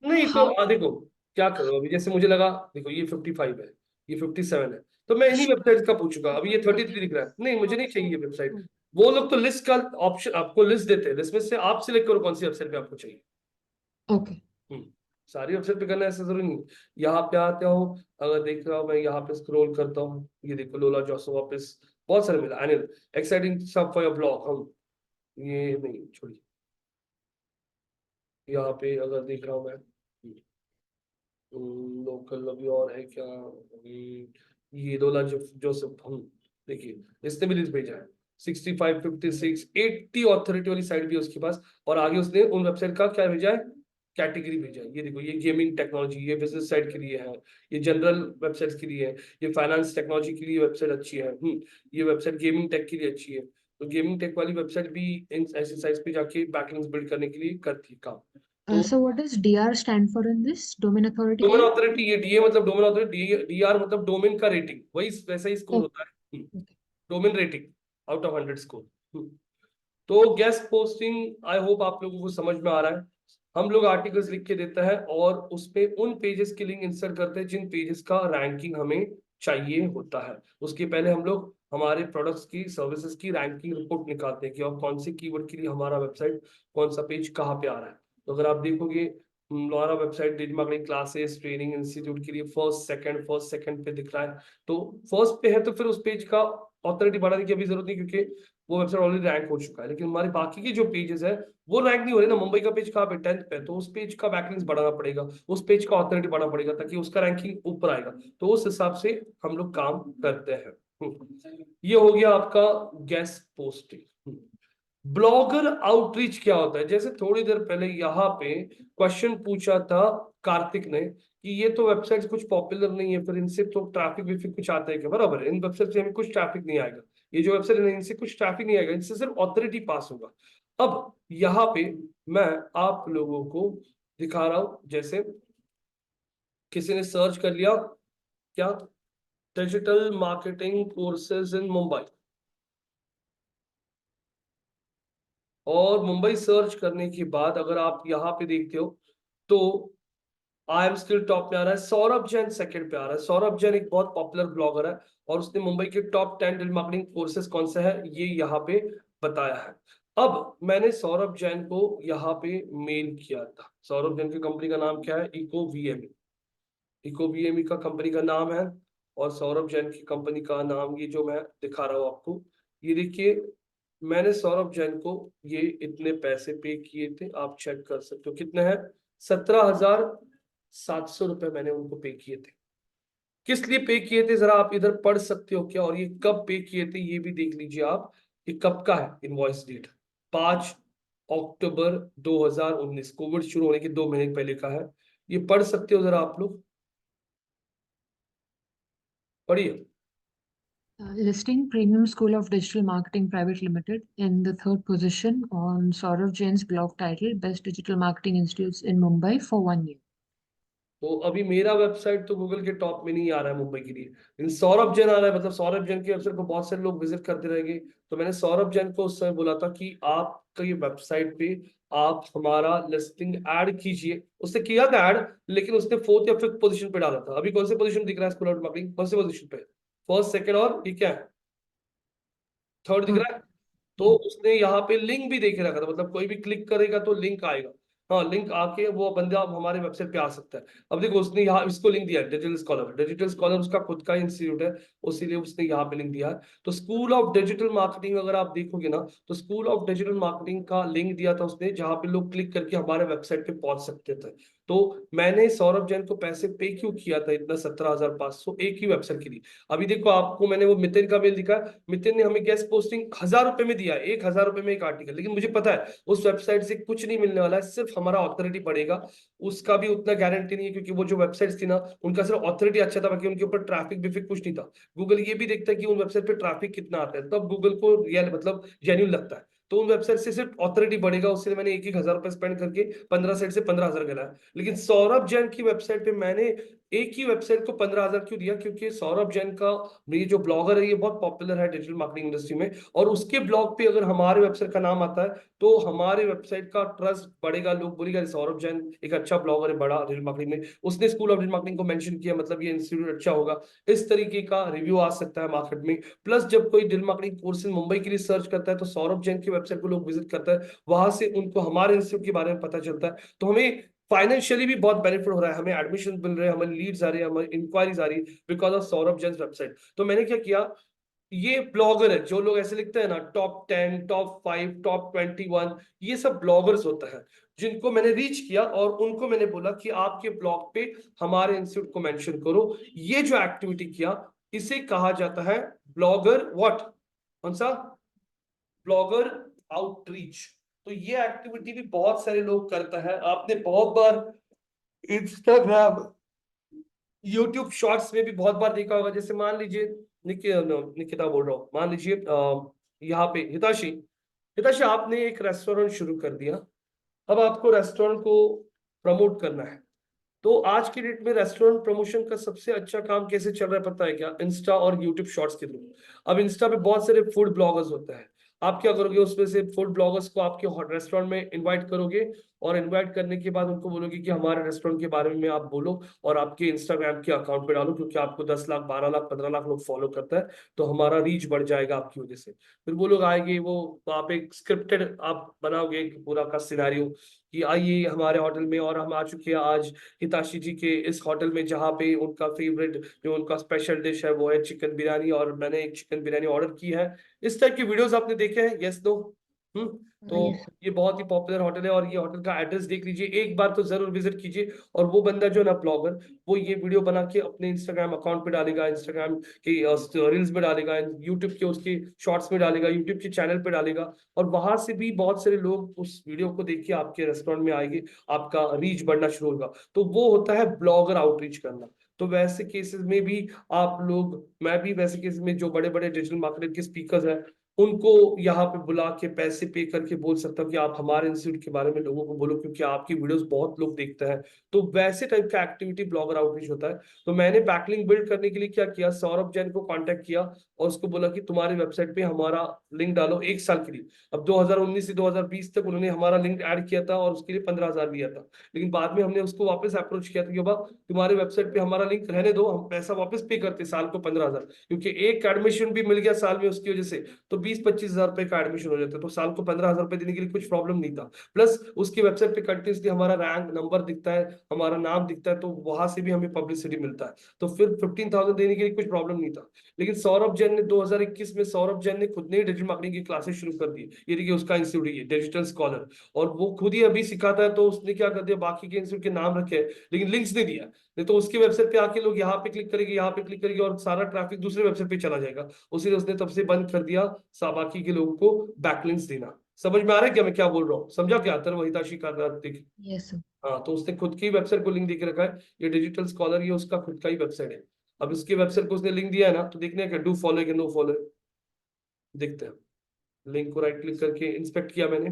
[SPEAKER 1] नहीं तो
[SPEAKER 3] how?
[SPEAKER 1] देखो क्या करो, अभी जैसे मुझे लगा देखो ये 55 है, ये 57 है, तो मैं इन्हीं वेबसाइट का पूछूंगा। अभी ये 33 दिख रहा है, नहीं मुझे नहीं चाहिए वेबसाइट। वो लोग तो लिस्ट का ऑप्शन आपको लिस्ट देते हैं, लिस्ट में से आप सिलेक्ट करो कौन सी वेबसाइट पे आपको चाहिए।
[SPEAKER 3] Okay.
[SPEAKER 1] सारी वेबसाइट पे करना ऐसा जरूरी नहीं। यहाँ पे आते हो, अगर देख रहा हूँ मैं यहाँ पे स्क्रॉल करता हूँ, ये देखो लोला जोसो वापस बहुत सारे मिला, अनिल एक्साइटिंग सब फॉर योर ब्लॉग। हम ये नहीं छोड़िए, यहाँ पे अगर देख रहा हूँ मैं लोकल अभी और है क्या, ये लोला जोसेफ, हम देखिए इसने भी लिस्ट भेजा है 65 56 80 ऑथोरिटी वाली साइट भी है उसके पास। और आगे उसने उन वेबसाइट का क्या भेजा है, कैटेगरी भेजा है। ये देखो ये गेमिंग टेक्नोलॉजी, ये बिजनेस साइट के लिए है, ये जनरल वेबसाइट्स के लिए है, ये फाइनेंस टेक्नोलॉजी के लिए वेबसाइट अच्छी है, ये वेबसाइट गेमिंग टेक के लिए अच्छी है। तो गेमिंग टेक वाली वेबसाइट भी इन ऐसी साइट्स पे जाके बैकलिंक्स बिल्ड करने के लिए करती है काम। तो
[SPEAKER 3] So what does DR stand for in this domain authority?
[SPEAKER 1] Domain authority, ये डीए मतलब डोमेन ऑथोरिटी, डीआर मतलब डोमेन का रेटिंग, वही वैसा ही स्कोर होता है, domain rating out of 100 score. तो गेस्ट पोस्टिंग आई होप आप लोगों को समझ में आ रहा है। हम लोग आर्टिकल्स लिख के देता है और उसपे उन पेजेस की लिंक इंसर्ट करते हैं जिन पेजेस का रैंकिंग हमें चाहिए होता है। उसके पहले हम लोग हमारे प्रोडक्ट्स की सर्विसेज की रैंकिंग रिपोर्ट निकालते हैं कि और कौन से कीवर्ड के लिए हमारा वेबसाइट कौन सा पेज कहाँ पे आ रहा है। तो अगर आप देखोगे हमारा website digital marketing classes training institute के लिए फर्स्ट सेकंड पे दिख रहा है, तो फर्स्ट पे है तो फिर उस पेज का ऑथोरिटी बढ़ाने की अभी जरूरत नहीं, क्योंकि वो वेबसाइट ऑलरेडी रैंक हो चुका है। लेकिन हमारे बाकी के जो पेजेस है वो रैंक नहीं हो रहे ना। मुंबई का पेज कहाँ पे 10th पे, तो उस पेज का बैकलिंक्स बढ़ाना पड़ेगा, उस पेज का ऑथोरिटी बढ़ाना पड़ेगा ताकि उसका रैंकिंग ऊपर आएगा। तो उस हिसाब से हम लोग काम करते हैं। ये हो गया आपका गेस्ट पोस्टिंग। ब्लॉगर आउटरीच क्या होता है, जैसे थोड़ी देर पहले यहाँ पे क्वेश्चन पूछा था कार्तिक ने कि ये तो वेबसाइट्स कुछ पॉपुलर नहीं है, फिर इनसे तो ट्रैफिक भी फिर कुछ आता है क्या? बराबर है, इन वेबसाइट से हमें कुछ ट्रैफिक नहीं आएगा। ये जो वेबसाइट है इनसे कुछ ट्रैफिक नहीं आएगा, इनसे सिर्फ ऑथोरिटी पास होगा। अब यहाँ पे मैं आप लोगों को दिखा रहा हूं, जैसे किसी ने सर्च कर लिया क्या, डिजिटल मार्केटिंग कोर्सेज इन मुंबई, और मुंबई सर्च करने के बाद अगर आप यहाँ पे देखते हो तो आई एम स्टिल टॉप पे आ रहा है, सौरभ जैन सेकंड पे आ रहा है। सौरभ जैन एक बहुत पॉपुलर ब्लॉगर है और उसने मुंबई के टॉप 10 डिजिटल मार्केटिंग कोर्सेज कौन सा है ये यहाँ पे बताया है। अब मैंने सौरभ जैन को यहाँ पे मेल किया था। सौरभ जैन की कंपनी का नाम क्या है? इको वीएमई। इको वीएमई का कंपनी का नाम है। और सौरभ जैन की कंपनी का नाम ये जो मैं दिखा रहा हूँ आपको, ये देखिए, मैंने सौरभ जैन को ये इतने पैसे पे किए थे, आप चेक कर सकते हो कितने हैं। 17,700 रुपए मैंने उनको पे किए थे। किस लिए पे किए थे जरा आप इधर पढ़ सकते हो क्या? और ये कब पे किए थे ये भी देख लीजिए आप। ये कब का है इनवॉइस डेट? 5 अक्टूबर 2019, कोविड शुरू होने के 2 महीने पहले का है। ये पढ़ सकते हो जरा आप लोग, पढ़िए।
[SPEAKER 3] Listing Premium School of Digital Marketing Private Limited in the third position on Saurav Jain's blog title Best Digital Marketing Institutes in Mumbai for 1 year.
[SPEAKER 1] तो अभी मेरा वेबसाइट तो गूगल के टॉप में नहीं आ रहा है मुंबई के लिए, लेकिन सौरभ जैन आ रहा है। मतलब सौरभ जैन की वेबसाइट को बहुत सारे लोग विजिट करते रहेंगे। तो मैंने सौरभ जैन को उस समय बोला था कि आपका ये वेबसाइट पे आप हमारा लिस्टिंग ऐड कीजिए। उसने किया था ऐड, लेकिन उसने 4th या 5th पोजीशन पे डाला था। अभी कौन से पोजीशन दिख रहा है स्कूल ऑफ मार्केटिंग? कौन से पोजीशन पे? फर्स्ट, सेकंड और ये क्या है, थर्ड दिख
[SPEAKER 3] Third.
[SPEAKER 1] रहा है। तो उसने यहाँ पे लिंक भी देखे रखा था, मतलब कोई भी क्लिक करेगा तो लिंक आएगा। हाँ, लिंक आके वो बंदा हमारे वेबसाइट पे आ सकता है। अब देखो, उसने यहाँ इसको लिंक दिया है, डिजिटल स्कॉलर। डिजिटल स्कॉलर उसका खुद का इंस्टीट्यूट है, उसीलिए उसने यहाँ पे लिंक दिया है। तो स्कूल ऑफ डिजिटल मार्केटिंग अगर आप देखोगे ना, तो स्कूल ऑफ डिजिटल मार्केटिंग का लिंक दिया था उसने, जहाँ पे लोग क्लिक करके हमारे वेबसाइट पे पहुंच सकते थे। तो मैंने सौरभ जैन को पैसे पे क्यों किया था इतना, 17,500 एक ही वेबसाइट के लिए? अभी देखो, आपको मैंने वो मितिन का मेल दिखा। मितिन ने हमें गेस्ट पोस्टिंग 1,000 रुपए में दिया है, 1,000 रुपए में एक आर्टिकल। लेकिन मुझे पता है उस वेबसाइट से कुछ नहीं मिलने वाला है, सिर्फ हमारा ऑथोरिटी बढ़ेगा। उसका भी उतना गारंटी नहीं है, क्योंकि वो जो वेबसाइट थी ना, उनका सिर्फ ऑथोरिटी अच्छा था, बाकी उनके ऊपर ट्रैफिक बिफिक कुछ नहीं था। गूगल ये भी देखता है कि उन वेबसाइट पे ट्रैफिक कितना आता है, तब गूगल को रियल मतलब जेन्यून लगता है। तो उन वेबसाइट से सिर्फ ऑथोरिटी बढ़ेगा, उससे मैंने 1,000 रुपए स्पेंड करके 15 सेट से 15,000 गया। लेकिन सौरभ जैन की वेबसाइट पे मैंने एक ही वेबसाइट को 15,000 क्यों दिया? क्योंकि सौरभ जैन का ये जो ब्लॉगर है, ये बहुत पॉपुलर है डिजिटल मार्केटिंग इंडस्ट्री में, और उसके ब्लॉग पे अगर हमारे वेबसाइट का नाम आता है तो हमारे वेबसाइट का ट्रस्ट बढ़ेगा। लोग बोलेगा सौरभ जैन एक अच्छा ब्लॉगर है, बड़ा डिजिटल मार्केटिंग में, उसने स्कूल ऑफ डिजिटल मार्केटिंग को मेंशन किया, मतलब ये इंस्टीट्यूट अच्छा होगा। इस तरीके का रिव्यू आ सकता है मार्केट में। प्लस जब कोई डिजिटल मार्केटिंग कोर्स मुंबई के लिए सर्च करता है, तो सौरभ जैन की वेबसाइट को लोग विजिट करता है, वहां से उनको हमारे इंस्टीट्यूट के बारे में पता चलता है। तो हमें फाइनेंशियली भी बहुत बेनिफिट हो रहा है, हमें एडमिशन मिल रहे हैं, हमें लीड्स आ रही है, हमें इंक्वायरीज आ रही है, because of Saurabh Jain website. तो मैंने क्या किया, ये ब्लॉगर है, जो लोग ऐसे लिखते हैं ना, टॉप 10, टॉप 5, टॉप 21, ये सब ब्लॉगर्स होता है, जिनको मैंने रीच किया और उनको मैंने बोला कि आपके ब्लॉग पे हमारे इंस्टीट्यूट को मेंशन करो। ये जो एक्टिविटी किया, इसे कहा जाता है ब्लॉगर व्हाट, कौन सा? Blogger outreach. तो ये एक्टिविटी भी बहुत सारे लोग करता है। आपने बहुत बार इंस्टाग्राम, यूट्यूब शॉर्ट्स में भी बहुत बार देखा होगा। जैसे मान लीजिए निकिता बोल रहा हूँ, मान लीजिए यहाँ पे हिताशी, हिताशी आपने एक रेस्टोरेंट शुरू कर दिया। अब आपको रेस्टोरेंट को प्रमोट करना है। तो आज की डेट में रेस्टोरेंट प्रमोशन का सबसे अच्छा काम कैसे चल रहा है पता है क्या? इंस्टा और यूट्यूब शॉर्ट्स के थ्रू। अब इंस्टा पे बहुत सारे फूड ब्लॉगर्स होते हैं। आप क्या करोगे, उसमें से फूड ब्लॉगर्स को आपके रेस्टोरेंट में इनवाइट करोगे, और इनवाइट करने के बाद उनको बोलोगे कि हमारे रेस्टोरेंट के बारे में आप बोलो, और आपके इंस्टाग्राम के अकाउंट पे डालो, क्योंकि आपको 10 लाख, 12 लाख, 15 लाख लोग फॉलो करता है। तो हमारा रीच बढ़ जाएगा आपकी वजह से। फिर वो लोग आएंगे, वो आप एक स्क्रिप्टेड आप बनाओगे एक पूरा का सिनेरियो कि आइए हमारे होटल में, और हम आ चुके हैं आज हिताशी जी के इस होटल में, जहाँ पे उनका फेवरेट जो उनका स्पेशल डिश है वो है चिकन बिरयानी, और मैंने एक चिकन बिरयानी ऑर्डर की है। इस टाइप की वीडियोस आपने देखे हैं? Yes no? तो
[SPEAKER 2] यस।
[SPEAKER 1] ये बहुत ही पॉपुलर होटल है, और ये होटल का एड्रेस देख लीजिए, एक बार तो जरूर विजिट कीजिए। और वो बंदा जो ना ब्लॉगर, वो ये वीडियो बना के अपने इंस्टाग्राम अकाउंट पे डालेगा, इंस्टाग्राम के रील्स में डालेगा, यूट्यूब के उसके शॉर्ट्स में डालेगा, यूट्यूब के चैनल पे डालेगा, और वहां से भी बहुत सारे लोग उस वीडियो को देख के आपके रेस्टोरेंट में आएंगे, आपका रीच बढ़ना शुरू होगा। तो वो होता है ब्लॉगर आउटरीच करना। तो वैसे केसेस में भी आप लोग, मैं भी वैसे केसेस में जो बड़े बड़े डिजिटल मार्केटिंग के स्पीकर्स हैं, उनको यहाँ पे बुला के पैसे पे करके बोल सकता हूँ कि आप हमारे इंस्टीट्यूट के बारे में लोगों को बोलो, क्योंकि आपकी वीडियोस बहुत लोग देखते हैं। तो वैसे टाइप का एक्टिविटी ब्लॉगर आउटरीच होता है। तो मैंने बैकलिंक बिल्ड करने के लिए क्या किया, सौरभ जैन को कांटेक्ट किया और उसको बोला कि तुम्हारी वेबसाइट पे हमारा लिंक डालो 1 साल के लिए। अब 2019 से 2020 तक उन्होंने हमारा लिंक ऐड किया था, और उसके लिए 15,000 दिया था। लेकिन बाद में हमने उसको वापस अप्रोच किया था कि बाबा तुम्हारे वेबसाइट पे हमारा लिंक रहने दो, हम पैसा वापस पे करते साल को 15,000, क्योंकि एक एडमिशन भी मिल गया साल में उसकी वजह से, तो 20-25 हजार रुपए का एडमिशन हो जाता है, तो साल को 15,000 रुपए देने के लिए कुछ प्रॉब्लम नहीं था। प्लस उसकी वेबसाइट पे कंटिन्यूसली हमारा रैंक नंबर दिखता है, हमारा नाम दिखता है, तो वहां से भी हमें पब्लिसिटी मिलता है, तो फिर 15,000 देने के लिए कुछ प्रॉब्लम नहीं था। लेकिन सौरभ जैन ने 2021 में सौरभ जैन ने खुद ने डिजिटल मार्केटिंग की क्लासेस शुरू कर दी। ये देखिए उसका इंस्टीट्यूट है डिजिटल स्कॉलर, और वो खुद ही अभी सिखाता है। तो उसने क्या कर दिया, बाकी के इंस्टीट्यूट के नाम रखे हैं लेकिन लिंक्स नहीं दिया, नहीं तो उसकी वेबसाइट पे आके लोग यहाँ पे क्लिक करेंगे, यहाँ पे क्लिक करेंगे और सारा ट्रैफिक दूसरे वेबसाइट पे चला जाएगा। उसी उसने तब से बंद कर दिया बाकी के लोगों को बैकलिंक्स देना। समझ में आ रहा है क्या मैं क्या बोल रहा हूँ? समझा क्या? तरवहिताशी कार्तिक।
[SPEAKER 3] Yes, sir.
[SPEAKER 1] हाँ, तो उसने खुद की वेबसाइट को लिंक दे के रखा है। ये डिजिटल स्कॉलर, ये उसका खुद का ही वेबसाइट है। अब इसकी वेबसाइट को उसने लिंक दिया है ना, तो देखने का डू फॉलो के नो फॉलो देखते हैं। लिंक को राइट क्लिक करके इंस्पेक्ट किया मैंने,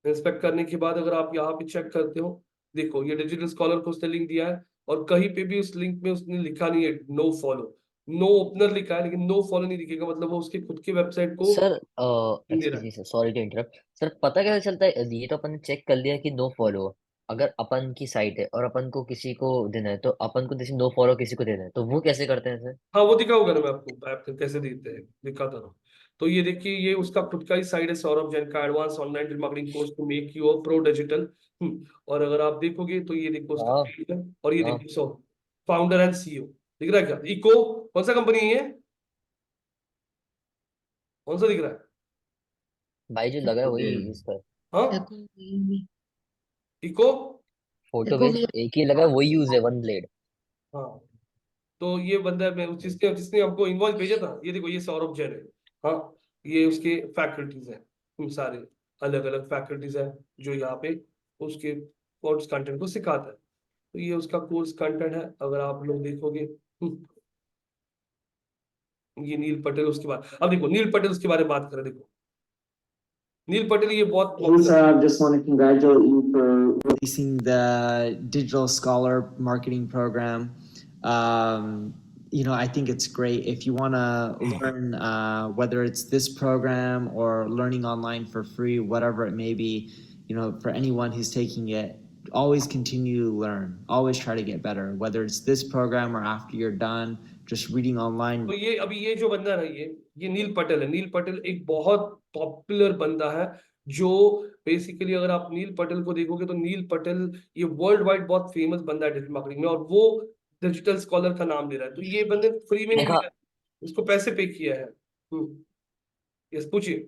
[SPEAKER 1] इंस्पेक्ट करने के बाद अगर आप यहाँ पे चेक करते हो, देखो ये डिजिटल स्कॉलर को उसने लिंक दिया है, और कहीं पे भी उस लिंक में उसने लिखा नहीं है नो फॉलो, नो ओपनर लिखा है लेकिन नो फॉलो नहीं दिखेगा, मतलब वो उसके खुद की वेबसाइट को
[SPEAKER 2] सर
[SPEAKER 1] दे रहा
[SPEAKER 2] एक्सक्यूज
[SPEAKER 1] है।
[SPEAKER 2] Me sir, sorry to interrupt sir, पता कैसे चलता है? ये तो अपन ने चेक कर लिया कि नो फॉलो, अगर अपन की साइट है और अपन को किसी को देना है, तो अपन को जैसे नो फॉलो किसी को देना है, तो वो कैसे करते हैं सर?
[SPEAKER 1] हाँ वो दिखाऊंगा ना मैं आपको, ऐप कैसे देते हैं दिखाता रहा। तो ये देखिए, ये उसका खुद का ही साइट है, सौरभ जैन का advance online marketing course to make you pro digital. और अगर आप देखोगे तो ये देखो उसका
[SPEAKER 2] हाँ
[SPEAKER 1] पेज है, और ये
[SPEAKER 2] हाँ
[SPEAKER 1] देखिए सो फाउंडर एंड सीईओ दिख रहा है क्या? इको कौन सा कंपनी है ये, कौन सा दिख रहा है?
[SPEAKER 2] भाई, जो लगा है वही यूज कर।
[SPEAKER 1] हाँ,
[SPEAKER 3] Echo VME.
[SPEAKER 1] Echo.
[SPEAKER 2] Photo
[SPEAKER 3] Echo
[SPEAKER 2] भेज,
[SPEAKER 3] VME.
[SPEAKER 2] एक ही लगा है, वही यूज है, वन ब्लेड।
[SPEAKER 1] हाँ, तो ये बंदा है, मैं जिसने जिसने हमको इनवॉइस भेजा था, ये देखो ये सौरभ जैन है। हाँ, ये उसके फैकल्टीज हैं, सारे अलग अलग फैकल्टीज हैं जो यहाँ पे उसके कोर्स कंटेंट को सिखाता है। तो ये उसका कोर्स कंटेंट है, अगर आप लोग देखोगे। ये नील पटेल उसके बाद, अब देखो नील पटेल उसके बारे में बात करें, देखो नील पटेल ये बहुत
[SPEAKER 4] Hey, sir,
[SPEAKER 1] popular.
[SPEAKER 4] I just want to congratulate you for releasing the Digital Scholar Marketing Program. I think it's great. If you want to learn, whether it's this program or learning online for free, whatever it may be, for anyone who's taking it, always continue to learn. Always try to get better, whether it's this program or after you're done, just reading online.
[SPEAKER 1] तो ये अभी ये जो बंदा है, ये नील पटेल है। नील पटेल एक बहुत पॉपुलर बंदा है, जो बेसिकली अगर आप नील पटेल को देखोगे तो नील पटेल ये वर्ल्ड वाइड बहुत फेमस बंदा है डिजिटल मार्केटिंग में, और वो डिजिटल स्कॉलर का नाम ले रहा है। तो ये बंदे फ्री में नहीं
[SPEAKER 2] देखा।
[SPEAKER 1] दिया है, इसको पैसे पे किया है। यस, पूछिए।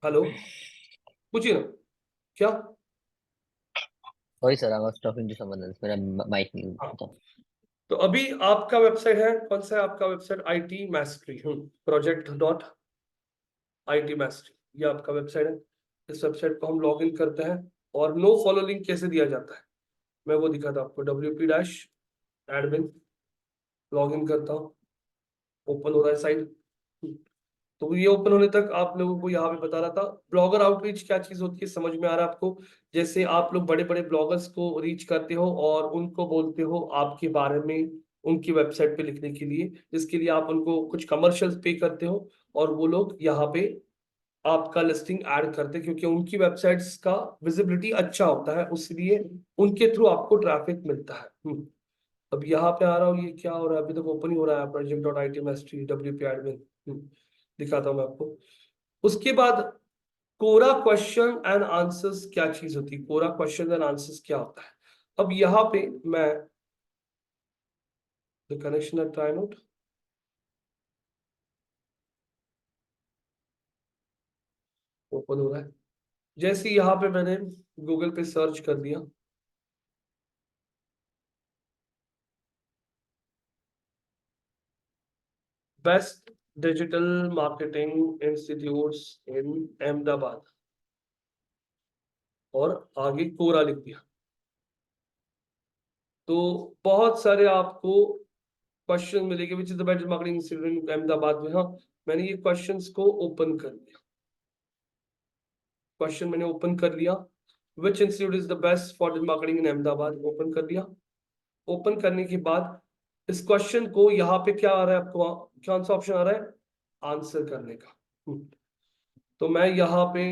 [SPEAKER 1] हेलो, पूछिए ना क्या।
[SPEAKER 2] Sorry sir, I was talking to someone else, मेरा माइक नहीं
[SPEAKER 1] हाँ,
[SPEAKER 2] था।
[SPEAKER 1] तो अभी आपका वेबसाइट है कौन सा है? आपका वेबसाइट IT मैस्ट्री, project.IT मैस्ट्री, ये आपका वेबसाइट है। इस वेबसाइट को हम लॉग इन करते हैं, और नो फॉलो लिंक कैसे दिया जाता है मैं वो दिखाता हूं आपको। WP-admin लॉग इन करता हूँ, ओपन हो रहा है साइट। तो ये ओपन होने तक आप लोगों को यहाँ पे बता रहा था ब्लॉगर आउटरीच क्या चीज होती है, समझ में आ रहा है आपको? जैसे आप लोग बड़े बड़े ब्लॉगर्स को रीच करते हो और उनको बोलते हो आपके बारे में उनकी वेबसाइट पे लिखने के लिए, जिसके लिए आप उनको कुछ कमर्शियल्स पे करते हो, और वो लोग यहाँ पे आपका लिस्टिंग ऐड करते हैं, क्योंकि उनकी वेबसाइट्स का विजिबिलिटी अच्छा होता है, इसलिए उनके थ्रू आपको ट्रैफिक मिलता है। अब यहाँ पे आ रहा हूँ, ये क्या हो रहा है? अभी तक ओपन ही हो रहा है project.IT mastery WP-admin। दिखाता हूँ मैं आपको। उसके बाद कोरा क्वेश्चन एंड आंसर्स क्या चीज होती है, कोरा क्वेश्चन एंड आंसर्स क्या होता है? अब यहाँ पे मैं the connection try note open हो रहा है। जैसे यहाँ पे मैंने गूगल पे सर्च कर दिया, बेस्ट डिजिटल मार्केटिंग इंस्टीट्यूट्स इन अहमदाबाद, और आगे कोरा लिख दिया, तो बहुत सारे आपको क्वेश्चन मिलेंगे which is the best marketing institute इन अहमदाबाद में। हाँ, मैंने ये क्वेश्चंस को ओपन कर लिया, क्वेश्चन मैंने ओपन कर लिया। Which institute is the best for marketing in Ahmedabad, open कर लिया। ओपन करने के बाद इस क्वेश्चन को यहाँ पे क्या आ रहा है आपको, कौन सा ऑप्शन आ रहा है आंसर करने का। तो मैं यहाँ पे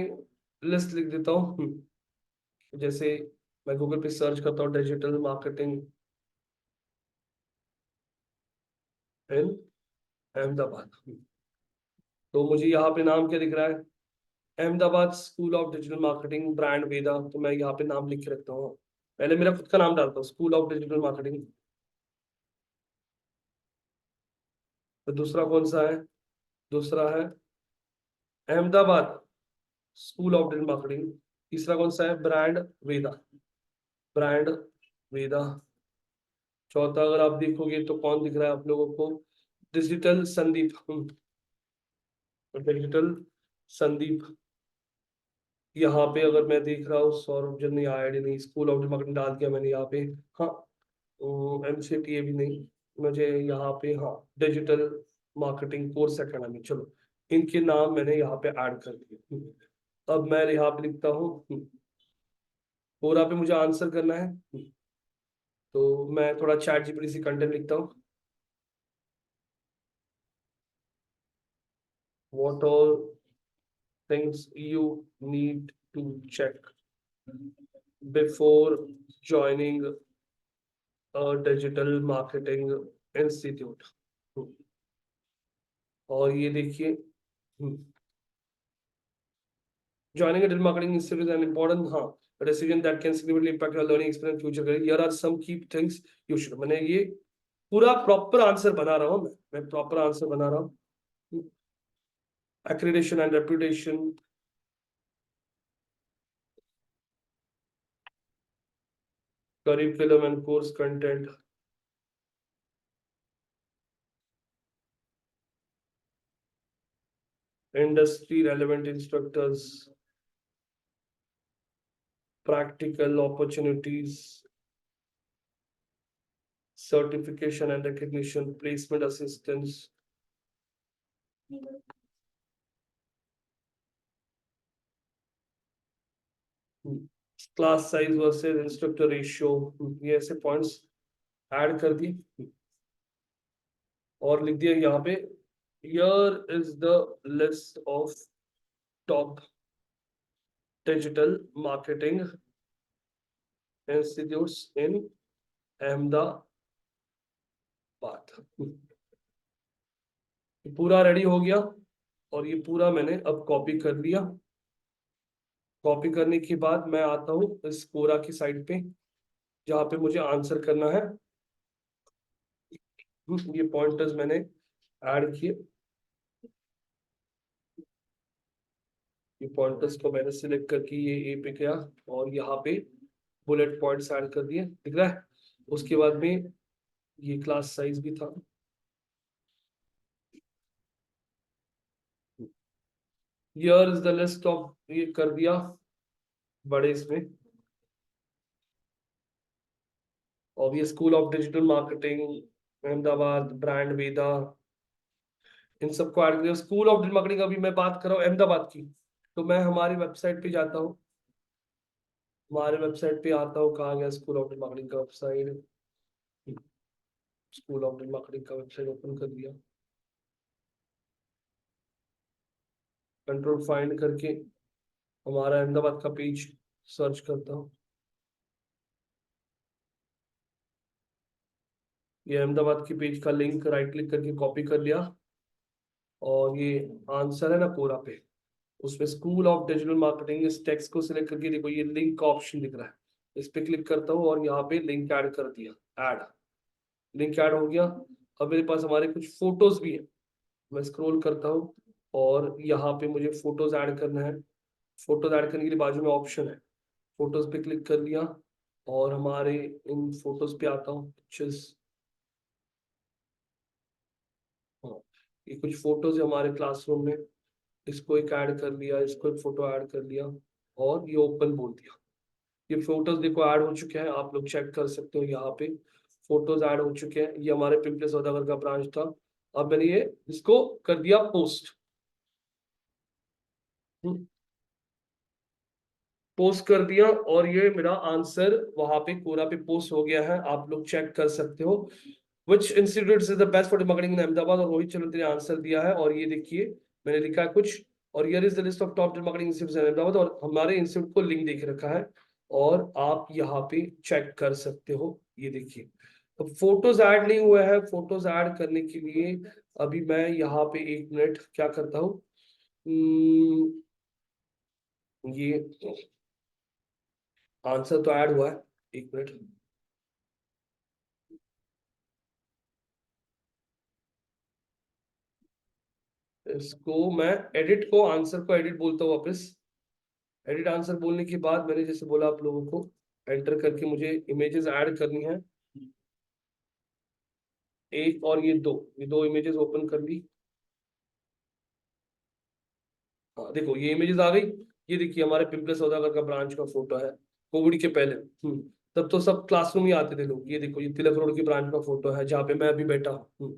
[SPEAKER 1] लिस्ट लिख देता हूँ। जैसे मैं गूगल पे सर्च करता हूँ डिजिटल मार्केटिंग इन अहमदाबाद। तो मुझे यहाँ पे नाम क्या दिख रहा है, Ahmedabad school of digital marketing brand Veda. तो मैं यहाँ पे नाम लिख के रखता हूँ, पहले मेरा खुद का नाम डालता हूँ, स्कूल ऑफ डिजिटल मार्केटिंग। तो दूसरा कौन सा है, दूसरा है Ahmedabad school of digital marketing. तीसरा कौन सा है, ब्रांड वेदा, ब्रांड वेदा। चौथा अगर आप देखोगे तो कौन दिख रहा है आप लोगों को, डिजिटल संदीप, डिजिटल संदीप। यहाँ पे अगर मैं देख रहा हूँ सौरभ जन नहीं आया नहीं, स्कूल ऑफ मार्केटिंग डाल दिया मैंने यहाँ पे। हाँ MCTA भी नहीं, मुझे यहाँ पे हाँ डिजिटल मार्केटिंग कोर्स अकेडमी, चलो इनके नाम मैंने यहाँ पे ऐड कर दिए। अब मैं यहाँ पे लिखता हूँ पूरा पे मुझे आंसर करना है, तो मैं थोड़ा चैट जीपीटी से कंटेंट लिखता हूँ। What all things you need to check before joining a digital marketing institute? और ये देखिए, joining a digital marketing institute is an important a decision that can significantly impact your learning experience future career. Here are some key things you should। मैंने ये पूरा proper answer बना रहा हूँ, मैं प्रॉपर आंसर बना रहा हूँ। Accreditation and reputation, curriculum and course content, industry relevant instructors, practical opportunities, certification and recognition, placement assistance, class size versus instructor ratio, ये ऐसे पॉइंट्स ऐड कर दिए और लिख दिया यहाँ पे, here is the list of top digital marketing institutes in Ahmedabad। पूरा रेडी हो गया और ये पूरा मैंने अब कॉपी कर लिया। कॉपी करने के बाद मैं आता हूँ इस कोरा की साइड पे जहाँ पे मुझे आंसर करना है। ये पॉइंटर्स मैंने ऐड किए, ये पॉइंटर्स को मैंने सिलेक्ट करके ये ए पे किया और यहाँ पे बुलेट पॉइंट्स ऐड कर दिए, दिख रहा है। उसके बाद में ये क्लास साइज भी था, here is the list of, ये कर दिया बड़े इसमें। और ये school of digital marketing Ahmedabad, brand Veda, इन सबको ऐड किया। स्कूल ऑफ डिजिटल मार्केटिंग अभी मैं बात कर रहा हूँ अहमदाबाद की, तो मैं हमारी वेबसाइट पे जाता हूँ, हमारे वेबसाइट पे आता हूँ, कहाँ गया स्कूल ऑफ डिजिटल मार्केटिंग का website, school of digital marketing का वेबसाइट ओपन कर दिया, कंट्रोल फाइंड करके हमारा अहमदाबाद का पेज सर्च करता हूँ। ये अहमदाबाद की पेज का लिंक राइट क्लिक करके कॉपी कर लिया और ये आंसर है ना पूरा पे, उसमें स्कूल ऑफ डिजिटल मार्केटिंग, इस टेक्स्ट को सिलेक्ट करके देखो ये लिंक का ऑप्शन दिख रहा है, इस पे क्लिक करता हूँ और यहाँ पे लिंक ऐड कर दिया, ऐड, लिंक ऐड हो गया। अब मेरे पास हमारे कुछ फोटोज भी है, मैं स्क्रॉल करता हूँ और यहाँ पे मुझे फोटोज ऐड करना है। फोटोज ऐड करने के लिए बाजू में ऑप्शन है, फोटोज पे क्लिक कर लिया और हमारे इन फोटोज पे आता हूँ, पिक्चर्स। हाँ, ये कुछ फोटोज है हमारे क्लासरूम में, इसको एक ऐड कर लिया, इसको एक फोटो ऐड कर लिया और ये ओपन बोल दिया। ये फोटोज देखो ऐड हो चुके हैं, आप लोग चेक कर सकते हो, यहाँ पे फोटोज ऐड हो चुके हैं। ये हमारे पिंपले सौदागर का ब्रांच था, अब मैंने ये इसको कर दिया पोस्ट, पोस्ट कर दिया और ये मेरा आंसर वहां पे कोरा पे पोस्ट हो गया है, आप लोग चेक कर सकते हो। Which institute is the best for marketing in Ahmedabad, और रोहित चंद्र ने आंसर दिया है और ये देखिए मैंने लिखा है कुछ, और here is the list of top marketing institutes in Ahmedabad, और हमारे इंस्टीट्यूट को लिंक देख रखा है और आप यहाँ पे चेक कर सकते हो। ये देखिए फोटोज ऐड नहीं हुआ है, फोटोज ऐड करने के लिए अभी मैं यहाँ पे 1 मिनट क्या करता हूँ, ये आंसर तो ऐड हुआ है, 1 मिनट। इसको मैं एडिट को, आंसर को एडिट बोलता हूँ वापस। एडिट आंसर बोलने के बाद मैंने जैसे बोला आप लोगों को एंटर करके मुझे इमेजेस ऐड करनी है, एक और ये दो इमेजेस ओपन कर ली। हाँ देखो ये इमेजेस आ गई। ये देखिए हमारे पिंपल सौदागर का ब्रांच का फोटो है कोविड के पहले। तब तो सब क्लासरूम ही आते थे लोग। ये देखो ये तिलक रोड की ब्रांच का फोटो है जहाँ पे मैं अभी बैठा हूँ।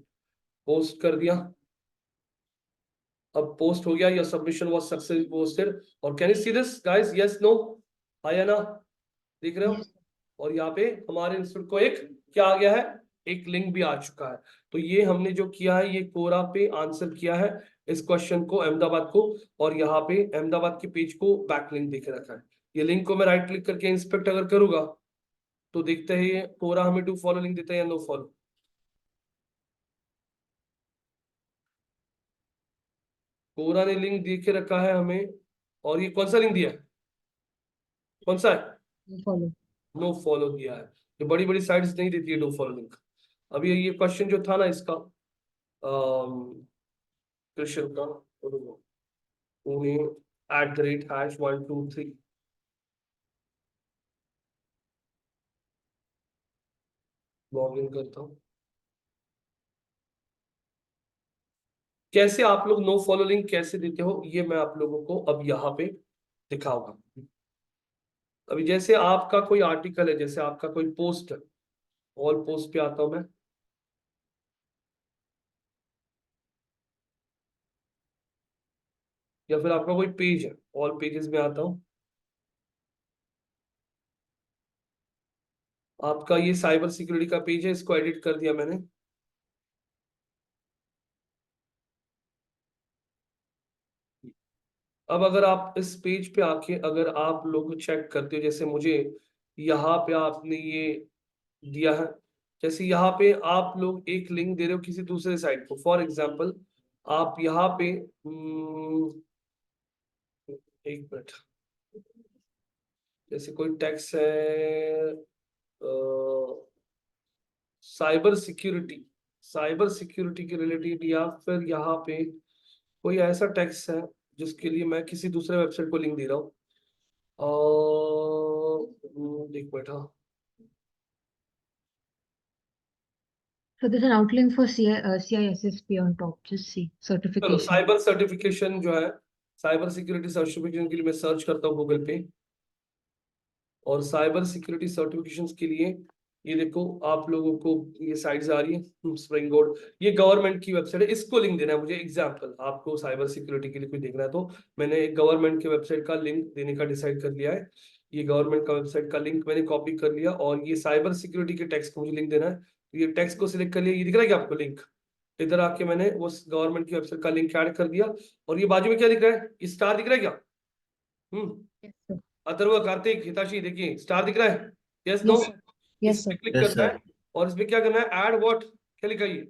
[SPEAKER 1] पोस्ट कर दिया, अब पोस्ट हो गया, या सबमिशन वाज सक्सेसफुली पोस्टेड। और can you see this guys, yes no, हाँ या ना, देख रहे हो?
[SPEAKER 3] Yes.
[SPEAKER 1] और यहाँ पे हमारे इंस्टीट्यूट को एक क्या आ गया है, एक लिंक भी आ चुका है। तो ये हमने जो किया है, ये कोरा पे आंसर किया है इस क्वेश्चन को, अहमदाबाद को, और यहाँ पे अहमदाबाद के पेज को बैकलिंक देके रखा है। ये लिंक को मैं राइट क्लिक करके इंस्पेक्ट अगर करूंगा तो देखते हैं ये कोरा हमें डू फॉलो लिंक देता है या नो फॉलो। कोरा ने लिंक दे के रखा है हमें, और ये कौन सा लिंक दिया है, कौन सा है,
[SPEAKER 3] Follow.
[SPEAKER 1] नो फॉलो दिया है। ये बड़ी बड़ी साइट्स नहीं देती है नो फॉलो लिंक। अभी ये क्वेश्चन जो था ना इसका कृष्ण का, उन्हें @#123 लॉग इन करता हूँ। कैसे आप लोग नो फॉलो लिंक कैसे देते हो ये मैं आप लोगों को अब यहाँ पे दिखाऊंगा। अभी जैसे आपका कोई आर्टिकल है, जैसे आपका कोई पोस्ट है, ऑल पोस्ट पे आता हूं मैं, या फिर आपका कोई पेज है, ऑल पेजेस में आता हूं। आपका ये साइबर सिक्योरिटी का पेज है, इसको एडिट कर दिया मैंने। अब अगर आप इस पेज पे आके अगर आप लोग चेक करते हो, जैसे मुझे यहाँ पे आपने ये दिया है, जैसे यहाँ पे आप लोग एक लिंक दे रहे हो किसी दूसरे साइट को, फॉर एग्जाम्पल आप यहाँ पे 1 मिनट, जैसे कोई टैक्स है साइबर सिक्योरिटी के रिलेटेड, या फिर यहाँ पे कोई ऐसा टैक्स है जिसके लिए मैं किसी दूसरे वेबसाइट को लिंक दे रहा हूँ, देख बैठा।
[SPEAKER 3] So there's an outlink for CISSP on top. Just see
[SPEAKER 1] चलो
[SPEAKER 3] certification.
[SPEAKER 1] साइबर सर्टिफिकेशन जो है, साइबर सिक्योरिटी सर्टिफिकेशन के लिए मैं सर्च करता हूँ गूगल पे, और साइबर सिक्योरिटी सर्टिफिकेशंस के लिए ये देखो आप लोगों को ये साइट्स आ रही है, स्प्रिंग बोर्ड, ये गवर्नमेंट की वेबसाइट है, इसको लिंक देना है मुझे। एग्जांपल आपको साइबर सिक्योरिटी के लिए कोई देखना है तो मैंने एक गवर्नमेंट की वेबसाइट का लिंक देने का डिसाइड कर लिया है। ये गवर्नमेंट का वेबसाइट का लिंक मैंने कॉपी कर लिया, और ये साइबर सिक्योरिटी के टेक्स्ट को मुझे लिंक देना है, तो ये टेक्स्ट को सिलेक्ट कर लिया। ये दिख रहा है क्या आपको लिंक? इधर आके मैंने उस गवर्नमेंट की वेबसाइट का लिंक ऐड कर दिया, और ये बाजू में क्या दिख रहा है, स्टार दिख रहा है क्या?
[SPEAKER 3] Yes, sir.
[SPEAKER 1] अथर्व, कार्तिक, हिताशी, देखिए स्टार दिख रहा है, yes no?
[SPEAKER 3] Yes, sir. Yes,
[SPEAKER 1] इस पे
[SPEAKER 3] sir.
[SPEAKER 1] क्लिक
[SPEAKER 2] Yes,
[SPEAKER 1] करना
[SPEAKER 2] sir.
[SPEAKER 1] है, और इसमें क्या करना है, ऐड व्हाट, क्या लिखा है ये?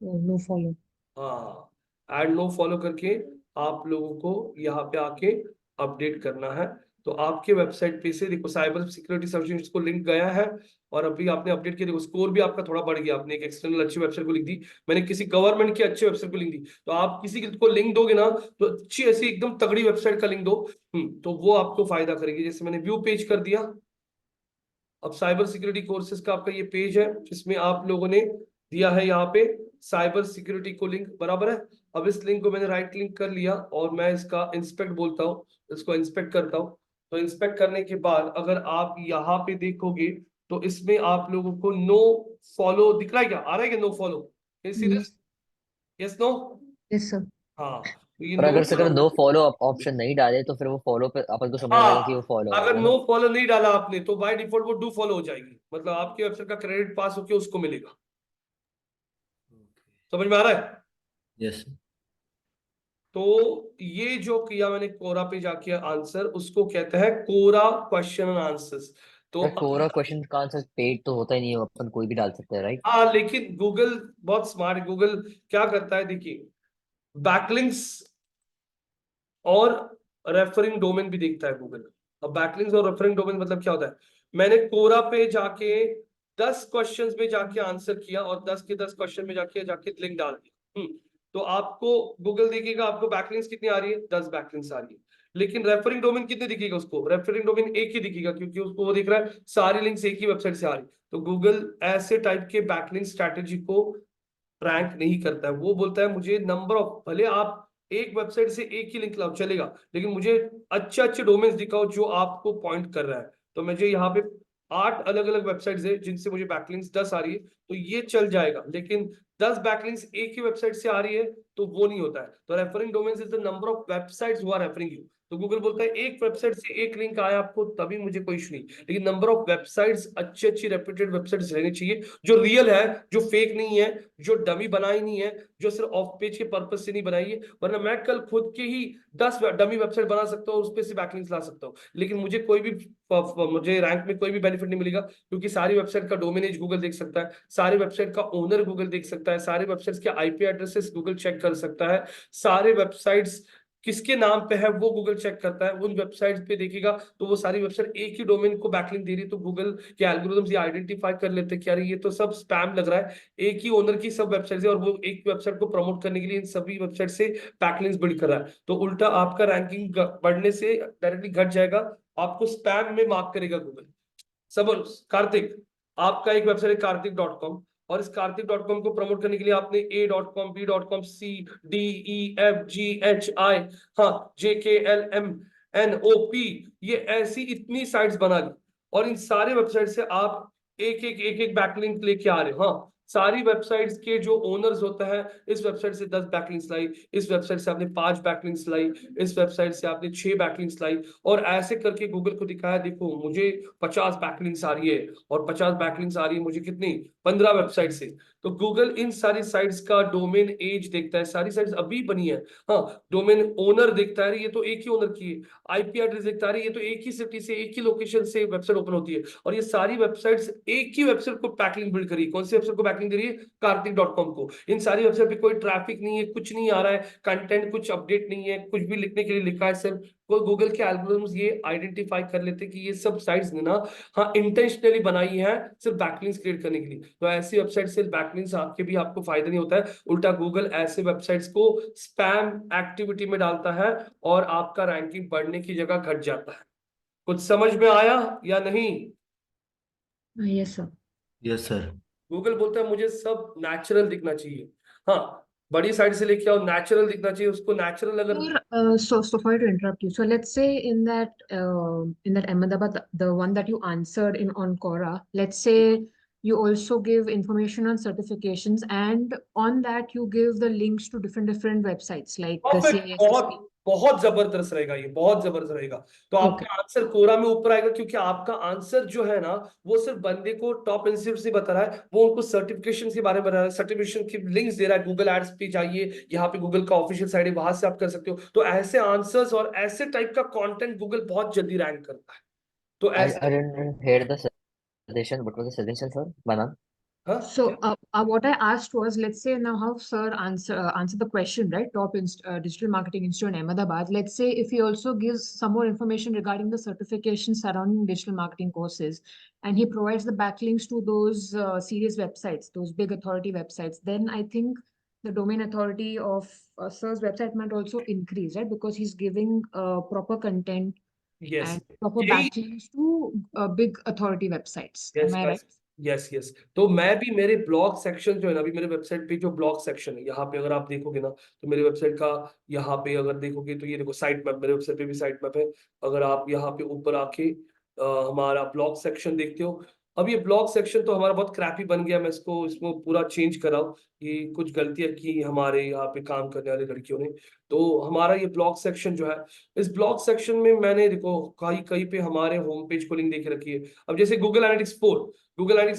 [SPEAKER 3] Oh, no follow.
[SPEAKER 1] हाँ, ऐड नो फॉलो करके आप लोगों को यहाँ पे आके अपडेट करना है। तो आपके वेबसाइट पे से देखो साइबर सिक्योरिटी सर्विसेज को लिंक गया है, और अभी आपने अपडेट किया, देखो स्कोर भी आपका थोड़ा बढ़ गया। आपने एक एक्सटर्नल अच्छी वेबसाइट को लिंक दी, मैंने किसी गवर्नमेंट की अच्छी वेबसाइट को लिंक दी, तो आप किसी को लिंक दोगे ना तो अच्छी ऐसी एकदम तगड़ी वेबसाइट का लिंक दो, तो वो आपको फायदा करेगी। जैसे मैंने व्यू पेज कर दिया, अब साइबर सिक्योरिटी कोर्सेज का आपका ये पेज है जिसमें आप लोगों ने दिया है यहाँ पे साइबर सिक्योरिटी को लिंक, बराबर है। अब इस लिंक को मैंने राइट क्लिक कर लिया, और मैं इसका इंस्पेक्ट बोलता हूँ, इसको इंस्पेक्ट करता हूँ। तो इंस्पेक्ट करने के बाद अगर आप यहाँ पे देखोगे तो इसमें आप लोगों को नो फॉलो दिख रहा है क्या, आ रहा है क्या no follow?
[SPEAKER 3] Yes.
[SPEAKER 1] Yes no?
[SPEAKER 3] Yes, sir.
[SPEAKER 1] हाँ, तो ये
[SPEAKER 2] पर
[SPEAKER 1] नो
[SPEAKER 2] अगर से अगर
[SPEAKER 1] फॉलो,
[SPEAKER 2] नो फॉलो ऑप्शन नहीं डाले तो फिर वो फॉलो पे अपन को समझ आएगा कि वो
[SPEAKER 1] हाँ,
[SPEAKER 2] फॉलो है
[SPEAKER 1] अगर
[SPEAKER 2] ना?
[SPEAKER 1] नो फॉलो नहीं डाला आपने तो बाय डिफॉल्ट वो डू फॉलो हो जाएगी, मतलब आपकी वेबसाइट का क्रेडिट पास होके उसको मिलेगा। समझ में आ रहा है?
[SPEAKER 2] यस।
[SPEAKER 1] तो ये जो किया मैंने कोरा पे जाके आंसर, उसको कहते हैं कोरा क्वेश्चन एंड आंसर्स। तो
[SPEAKER 2] कोरा क्वेश्चन का आंसर पेड तो होता ही नहीं है, अपन कोई भी डाल सकता है, राइट?
[SPEAKER 1] हाँ, लेकिन गूगल बहुत स्मार्ट है। गूगल क्या करता है, देखिए, बैकलिंक्स और रेफरिंग डोमेन भी देखता है गूगल। अब बैकलिंक्स और रेफरिंग डोमेन मतलब क्या होता है, मैंने कोरा पे जाके 10 क्वेश्चंस में जाके आंसर किया और 10 के 10 क्वेश्चन में जाके जाके लिंक डाल दिया, तो आपको गूगल देखेगा आपको बैकलिंक्स कितनी आ रही है, 10 बैकलिंक्स आ रही है। लेकिन रेफरिंग डोमेन कितने दिखेगा उसको, रेफरिंग डोमेन एक ही दिखेगा, क्योंकि उसको वो दिख रहा है सारी लिंक्स एक ही वेबसाइट से आ रही। तो गूगल ऐसे टाइप के बैकलिंक स्ट्रैटेजी को रैंक नहीं करता है। वो बोलता है मुझे नंबर ऑफ, भले आप एक वेबसाइट से एक ही लिंक लाओ चलेगा, लेकिन मुझे अच्छे अच्छे डोमेन्स दिखाओ जो आपको पॉइंट कर रहा है। तो मुझे यहाँ पे 8 अलग अलग वेबसाइट्स है जिनसे मुझे बैकलिंक्स 10 आ रही है, तो ये चल जाएगा। लेकिन 10 बैकलिंक्स एक ही वेबसाइट से आ रही है तो वो नहीं होता है। तो referring domains is the number of websites who are referring you. तो गूगल बोलता है एक वेबसाइट से एक लिंक आया आपको तभी मुझे कोई इशू नहीं, लेकिन नंबर ऑफ वेबसाइट्स अच्छी अच्छी रेप्यूटेड वेबसाइट्स रहनी चाहिए, जो रियल है, जो फेक नहीं है, जो डमी बनाई नहीं है, जो सिर्फ ऑफ पेज के पर्पज से नहीं बनाई है। वरना मैं कल खुद के ही 10 डमी वेबसाइट बना सकता हूँ और उस पे से बैकलिंक्स ला सकता हूँ, लेकिन मुझे कोई भी मुझे रैंक में कोई भी बेनिफिट नहीं मिलेगा, क्योंकि सारी वेबसाइट का डोमेन एज गूगल देख सकता है, सारी वेबसाइट का ओनर गूगल देख सकता है, सारे वेबसाइट्स के आईपी एड्रेसेस गूगल चेक कर सकता है, सारे वेबसाइट्स किसके नाम पे है वो गूगल चेक करता है, उन वेबसाइट्स पे देखेगा तो वो सारी वेबसाइट एक ही डोमेन को बैकलिंक दे रही है, तो गूगल के एल्गोरिथम्स ये आइडेंटिफाई कर लेते हैं कि यार ये तो सब स्पैम लग रहा है, एक ही ओनर की सब वेबसाइट है और वो एक वेबसाइट को प्रमोट करने के लिए इन सभी वेबसाइट से बैकलिंक्स बिल्ड कर रहा है। तो उल्टा आपका रैंकिंग बढ़ने से डायरेक्टली घट जाएगा, आपको स्पैम में मार्क करेगा गूगल। सपोज कार्तिक, आपका एक वेबसाइट है कार्तिक.com, और इस कार्तिक.com को प्रमोट करने के लिए आपने A.com, B.com, C.D.E.F.G.H.I, हाँ, J.K.L.M.N.O.P, ये ऐसी इतनी साइट्स बना ली, और इन सारे वेबसाइट से आप एक बैकलिंक लेके आ रहे हो। हाँ, सारी वेबसाइट्स के जो ओनर्स होता है, इस वेबसाइट से 10 बैकलिंक्स लाई, इस वेबसाइट से आपने 5 बैकलिंक्स लाई, इस वेबसाइट से आपने 6 बैकलिंक्स लाई, और ऐसे करके गूगल को दिखाया देखो मुझे 50 बैकलिंक्स आ रही है, और 50 बैकलिंक्स आ रही है मुझे कितनी, 15 वेबसाइट से। तो गूगल इन सारी साइट्स का डोमेन एज देखता है, सारी साइट्स अभी बनी है, हाँ, डोमेन ओनर देखता है ये तो एक ही ओनर की है, आईपी एड्रेस देखता है ये तो एक ही सिटी से एक ही लोकेशन से वेबसाइट ओपन होती है, और ये सारी वेबसाइट्स एक ही वेबसाइट को बैकलिंक बिल्ड करी। कौन सी वेबसाइट को बैकलिंक दे रही है, कार्तिक.com को। इन सारी वेबसाइट पे कोई ट्रैफिक नहीं है, कुछ नहीं आ रहा है, कंटेंट कुछ अपडेट नहीं है, कुछ भी लिखने के लिए लिखा है सिर्फ, वो गूगल के एल्गोरिथम्स ये आइडेंटिफाई कर लेते हैं कि ये सब साइट्स ने ना, हाँ, इंटेंशनली बनाई है सिर्फ बैकलिंक्स क्रिएट करने के लिए। तो ऐसी वेबसाइट से बैकलिंक्स आपके भी आपको फायदा नहीं होता है, उल्टा गूगल ऐसे वेबसाइट्स को स्पैम एक्टिविटी में डालता है और आपका रैंकिंग बढ़ने की जगह घट जाता है। कुछ समझ में आया या नहीं?
[SPEAKER 3] Yes, sir.
[SPEAKER 2] Yes sir.
[SPEAKER 1] Google बोलता है मुझे सब नेचुरल दिखना चाहिए, हाँ, बड़ी साइट से लेके आओ, नेचुरल दिखना चाहिए उसको। नेचुरल अगर
[SPEAKER 3] Sir, so sorry to interrupt you. So let's say in that Ahmedabad, the one that you answered in on Quora, let's say you also give information on certifications, and on that you give the links to different websites like
[SPEAKER 1] perfect,
[SPEAKER 3] CISSP.
[SPEAKER 1] बहुत बहुत जबरदस्त रहेगा, ये बहुत जबरदस्त रहेगा। तो
[SPEAKER 3] Okay.
[SPEAKER 1] आपका आंसर कोरा में ऊपर आएगा, क्योंकि आपका आंसर जो है ना, वो सिर्फ बंदे को टॉप इंस्टीट्यूट से बता रहा है, वो उनको सर्टिफिकेशन के बारे में बता रहा है, सर्टिफिकेशन की लिंक्स दे रहा है, गूगल एड्स पे जाइए, यहाँ पे गूगल का ऑफिशियल साइट है, वहां से आप कर सकते हो। तो ऐसे आंसर्स और ऐसे टाइप का कंटेंट गूगल बहुत जल्दी रैंक करता है। तो
[SPEAKER 2] I
[SPEAKER 1] ऐसे,
[SPEAKER 2] didn't hear the suggestion. What was the suggestion, sir? Manan?
[SPEAKER 1] हाँ,
[SPEAKER 3] So what I asked was, let's say now how sir answer the question, right? Digital Marketing Institute in Ahmedabad. Let's say if he also gives some more information regarding the certifications surrounding digital marketing courses, and he provides the backlinks to those serious websites, those big authority websites, then I think the domain authority of sir's website might also increase, right? Because he's giving proper content
[SPEAKER 1] yes,
[SPEAKER 3] and proper
[SPEAKER 1] यही,
[SPEAKER 3] backlinks to big authority websites.
[SPEAKER 1] Yes
[SPEAKER 3] Am I right?
[SPEAKER 1] Yes yes. तो मैं भी मेरे blog section जो है ना, अभी मेरे वेबसाइट पे जो ब्लॉग सेक्शन है, यहाँ पे अगर आप देखोगे ना, तो मेरे वेबसाइट का यहाँ पे अगर देखोगे तो ये देखो साइट मैप, मेरे वेबसाइट पे भी साइट मैप है। अगर आप यहाँ पे ऊपर आके हमारा ब्लॉग सेक्शन देखते हो, अब ये ब्लॉग सेक्शन तो हमारा बहुत क्रैपी बन गया, मैं इसको पूरा चेंज कराऊं, ये कुछ गलतियां की हमारे यहाँ पे काम करने वाले लड़कियों ने। तो हमारा ये ब्लॉग सेक्शन जो है, इस ब्लॉग सेक्शन में मैंने देखो कहीं कहीं पे हमारे होम पेज को लिंक देके रखी है। अब जैसे गूगल एनालिटिक्स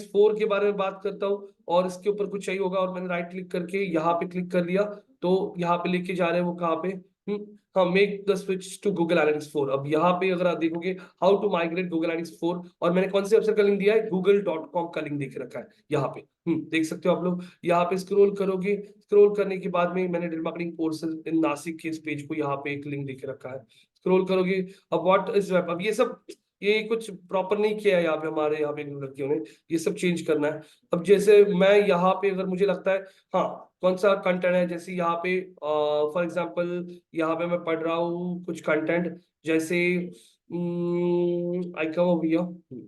[SPEAKER 1] 4 के बारे में बात करता हूँ, और इसके ऊपर कुछ चाहिए होगा, और मैंने राइट क्लिक करके यहाँ पे क्लिक कर लिया, तो यहाँ पे लेके जा रहे हैं वो कहाँ पे, हाँ, make the switch to Google Analytics 4। अब यहाँ पे अगर आप देखोगे how to migrate Google Analytics 4, और मैंने कौन से वेबसाइट का लिंक दिया है, google.com का लिंक देख रखा है यहाँ पे। देख सकते हो आप लोग, यहाँ पे स्क्रॉल करोगे, स्क्रॉल करने के बाद में मैंने digital marketing courses in Nashik के इस पेज को यहाँ पे एक लिंक देख रखा है, स्क्रॉल करोगे। अब व्हाट इज वेब, अब ये सब ये कुछ प्रॉपर नहीं किया है यहाँ पे, हमारे यहाँ पे लड़कियों ने ये सब चेंज करना है। अब जैसे मैं यहाँ पे अगर मुझे लगता है हाँ कौन सा कंटेंट है, जैसे यहाँ पे फॉर एग्जांपल यहाँ पे मैं पढ़ रहा हूँ कुछ कंटेंट, जैसे आई कम ओवर हियर,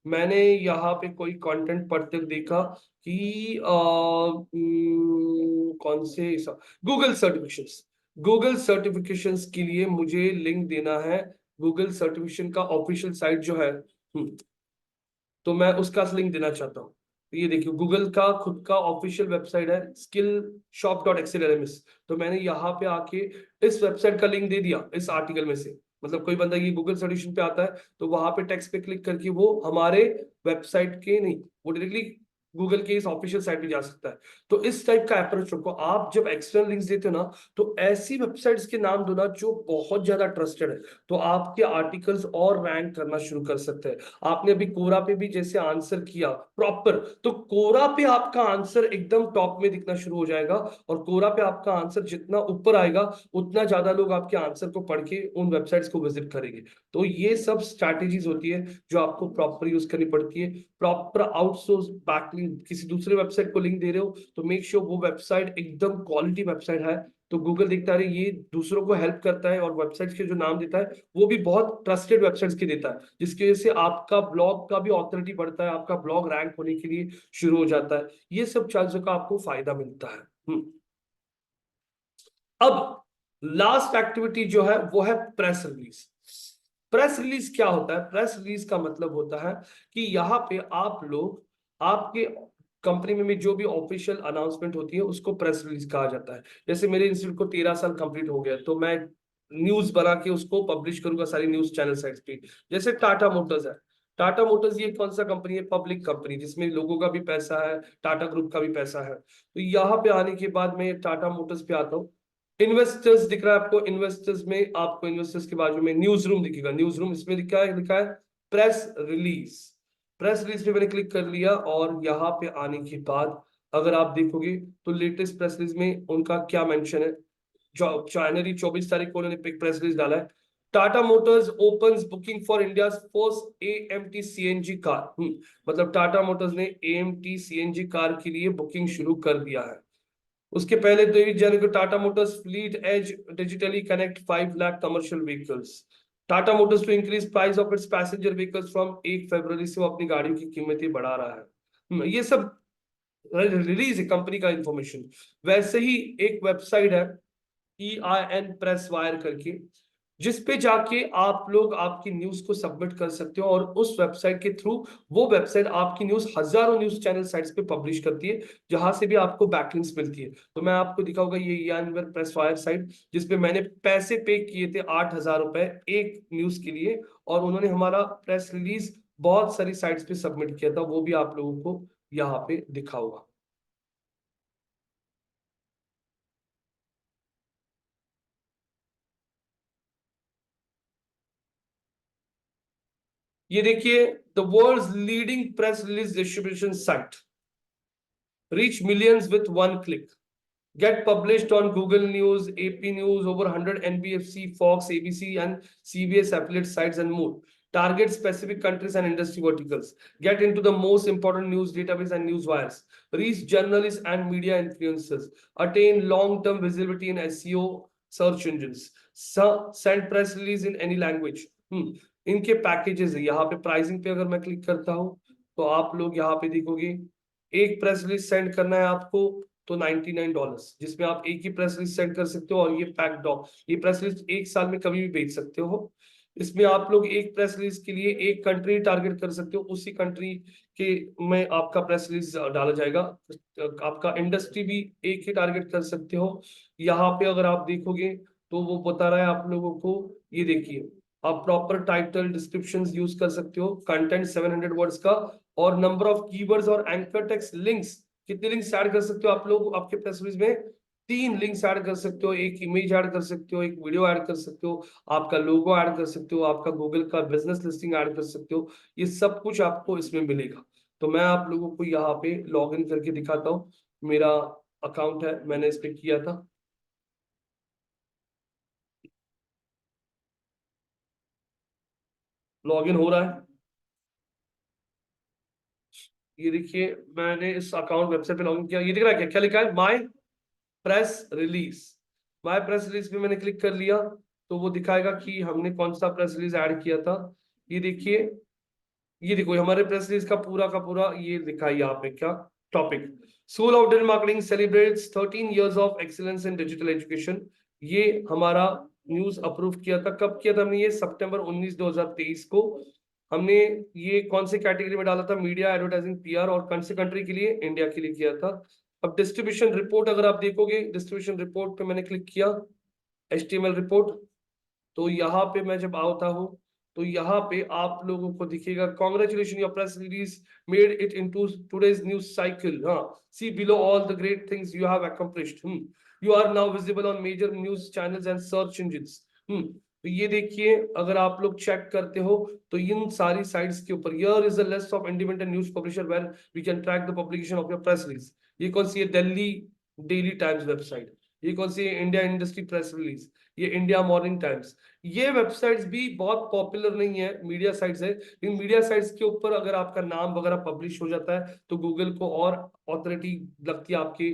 [SPEAKER 1] मैंने यहाँ पे कोई कंटेंट पढ़ते देखा कि कौन से गूगल सर्टिफिकेशंस, गूगल सर्टिफिकेशंस के लिए मुझे लिंक देना है गूगल सर्टिफिकेशन का ऑफिशियल साइट जो है, तो मैं उसका लिंक देना चाहता हूँ। तो ये देखिए गूगल का खुद का ऑफिशियल वेबसाइट है skillshop.xlms, तो मैंने यहाँ पे आके इस वेबसाइट का लिंक दे दिया इस आर्टिकल में से। मतलब कोई बंदा ये गूगल सर्टिफिकेशन पे आता है तो वहां पे टेक्स्ट पे क्लिक करके वो हमारे वेबसाइट के नहीं, वो डायरेक्टली गूगल के इस ऑफिशियल साइट पे जा सकता है। तो इस टाइप का अप्रोच रखो आप, जब एक्सटर्नल लिंक्स देते हो ना तो ऐसी वेबसाइट्स के नाम दो ना जो बहुत ज्यादा ट्रस्टेड है, तो आपके आर्टिकल्स और रैंक करना शुरू कर सकते हैं। आपने अभी कोरा पे भी जैसे आंसर किया प्रॉपर, तो कोरा पे आपका आंसर एकदम टॉप में दिखना शुरू हो जाएगा, और कोरा पे आपका आंसर जितना ऊपर आएगा उतना ज्यादा लोग आपके आंसर को पढ़ के उन वेबसाइट्स को विजिट करेंगे। तो ये सब स्ट्रैटेजीज होती है जो आपको प्रॉपर यूज करनी पड़ती है। प्रॉपर आउटसोर्स बैकलिंक, किसी दूसरे वेबसाइट को लिंक दे रहे हो तो मेक श्योर वो वेबसाइट एकदम क्वालिटी वेबसाइट है, तो गूगल देखता है ये दूसरों को हेल्प करता है, और वेबसाइट्स के जो नाम देता है वो भी बहुत ट्रस्टेड वेबसाइट्स के देता है, जिसकी वजह से आपका ब्लॉग का भी ऑथोरिटी बढ़ता है, आपका ब्लॉग रैंक होने के लिए शुरू हो जाता है। ये सब चीजों का आपको फायदा मिलता है। अब लास्ट एक्टिविटी जो है वो है प्रेस रिलीज। प्रेस रिलीज क्या होता है? प्रेस रिलीज का मतलब होता है कि यहाँ पे आप लोग आपके कंपनी में जो भी ऑफिशियल अनाउंसमेंट होती है उसको प्रेस रिलीज कहा जाता है। जैसे मेरे इंस्टीट्यूट को 13 साल कंप्लीट हो गया, तो मैं न्यूज बना के उसको पब्लिश करूंगा सारी न्यूज चैनल साइट्स पे। जैसे टाटा मोटर्स है, टाटा मोटर्स ये कौन सा कंपनी है? पब्लिक कंपनी, जिसमें लोगों का भी पैसा है, टाटा ग्रुप का भी पैसा है। तो यहाँ पे आने के बाद मैं टाटा मोटर्स पे आता हूँ। इन्वेस्टर्स दिख रहा है आपको, इन्वेस्टर्स में आपको इन्वेस्टर्स के बाजू में न्यूज रूम दिखेगा, न्यूज रूम इसमें लिखा है प्रेस रिलीज। प्रेस रिलीज पे मैंने क्लिक कर लिया, और यहाँ पे आने के बाद अगर आप देखोगे तो लेटेस्ट प्रेस रिलीज में उनका क्या मेंशन है, जनवरी 24 तारीख को उन्होंने प्रेस रिलीज डाला है, Tata Motors opens booking for India first AMT CNG car. मतलब टाटा मोटर्स ने AMT CNG कार के लिए बुकिंग शुरू कर दिया है। उसके पहले 23 जनवरी को Tata Motors fleet edge digitally connect 5 lakh commercial vehicles. Tata Motors to increase price of its passenger vehicles from 1 फरवरी से वो अपनी गाड़ियों की कीमतें बढ़ा रहा है। ये सब रिलीज है कंपनी का इंफॉर्मेशन। वैसे ही एक वेबसाइट है EIN प्रेस वायर करके, जिसपे जाके आप लोग आपकी न्यूज को सबमिट कर सकते हो, और उस वेबसाइट के थ्रू वो वेबसाइट आपकी न्यूज हजारों न्यूज चैनल साइट्स पे पब्लिश करती है, जहां से भी आपको बैकलिंक्स मिलती है। तो मैं आपको दिखाऊंगा ये EIN प्रेस वायर साइट, जिसपे मैंने पैसे पे किए थे 8,000 रुपए एक न्यूज के लिए, और उन्होंने हमारा प्रेस रिलीज बहुत सारी साइट्स पे सबमिट किया था, वो भी आप लोगों को यहाँ पे दिखाऊंगा। ये देखिए, the world's leading press release distribution site, reach millions with 1 click, get published on Google News, AP News, over 100 NBFC, Fox, ABC and CBS affiliate sites and more. Target specific countries and industry verticals. Get into the most important news database and news wires. Reach journalists and media influencers. Attain long-term visibility in SEO search engines. Send press release in any language. इनके packages है। यहाँ पे pricing पे अगर मैं click करता हूँ तो आप लोग यहाँ पे देखोगे एक प्रेस रिलीज सेंड करना है आपको तो $99, जिसमें आप एक ही प्रेस रिलीज सेंड कर सकते हो, और ये पैक डॉक, ये प्रेस रिलीज 1 साल में कभी भी भेज सकते हो। इसमें आप लोग एक प्रेस रिलीज के लिए एक कंट्री टारगेट कर सकते हो, उसी कंट्री के में आपका प्रेस रिलीज डाला जाएगा। आपका इंडस्ट्री भी एक ही टारगेट कर सकते हो। यहाँ पे अगर आप देखोगे तो वो बता रहा है आप लोगों को, ये देखिए आप प्रॉपर टाइटल डिस्क्रिप्शंस यूज कर सकते हो, कंटेंट 700 वर्ड्स का, और नंबर ऑफ कीवर्ड्स और एंकर टेक्स्ट लिंक्स, कितने लिंक्स ऐड कर सकते हो आप लोग आपके प्रेस रिलीज में? 3 लिंक्स ऐड कर सकते हो, एक इमेज ऐड कर सकते हो, एक वीडियो ऐड कर सकते हो, आपका लोगो ऐड कर सकते हो, आपका गूगल का बिजनेस लिस्टिंग ऐड कर सकते हो। ये सब कुछ आपको इसमें मिलेगा। तो मैं आप लोगों को यहाँ पे लॉग इन करके दिखाता हूँ। मेरा अकाउंट है, मैंने इस पे किया था। लॉग इन हो रहा है। ये देखिए, मैंने इस अकाउंट वेबसाइट पे लॉग इन किया। ये दिख रहा है क्या, क्या लिखा है, माई प्रेस रिलीज। माई प्रेस रिलीज पे मैंने क्लिक कर लिया तो वो दिखाएगा कि हमने कौन सा प्रेस रिलीज ऐड किया था। ये देखिए, ये देखो हमारे प्रेस रिलीज का पूरा ये लिखा है यहाँ पे, क्या topic, school of digital marketing celebrates 13 years of excellence in digital education. ये हमारा न्यूज अप्रूव किया था, कब किया था हमने, ये सितंबर 19 2023 को हमने ये कौन से कैटेगरी में डाला था, मीडिया, एडवर्टाइजिंग, पीआर, और कौन से कंट्री के लिए, इंडिया के लिए किया था। अब डिस्ट्रीब्यूशन रिपोर्ट अगर आप देखोगे, डिस्ट्रीब्यूशन रिपोर्ट पे मैंने क्लिक किया, HTML रिपोर्ट। तो यहाँ पे मैं जब आता हूँ तो यहाँ पे आप लोगों को दिखेगा, congratulation your press release made it into today's news cycle. हाँ, see below all the great things you have accomplished. You are now visible on major news channels and search engines. तो ये देखिए, अगर आप लोग चेक करते हो तो इन सारी साइट्स के ऊपर, here is the list of independent news publisher where we can track the publication of your press release. ये कौन सी है, दिल्ली डेली टाइम्स वेबसाइट। ये कौन सी है, इंडिया इंडस्ट्री प्रेस रिलीज। ये इंडिया मॉर्निंग टाइम्स। ये वेबसाइट्स भी बहुत पॉपुलर नहीं है, मीडिया साइट्स है। इन मीडिया साइट्स के ऊपर अगर आपका नाम वगैरह पब्लिश हो जाता है तो गूगल को और अथॉरिटी लगती है आपकी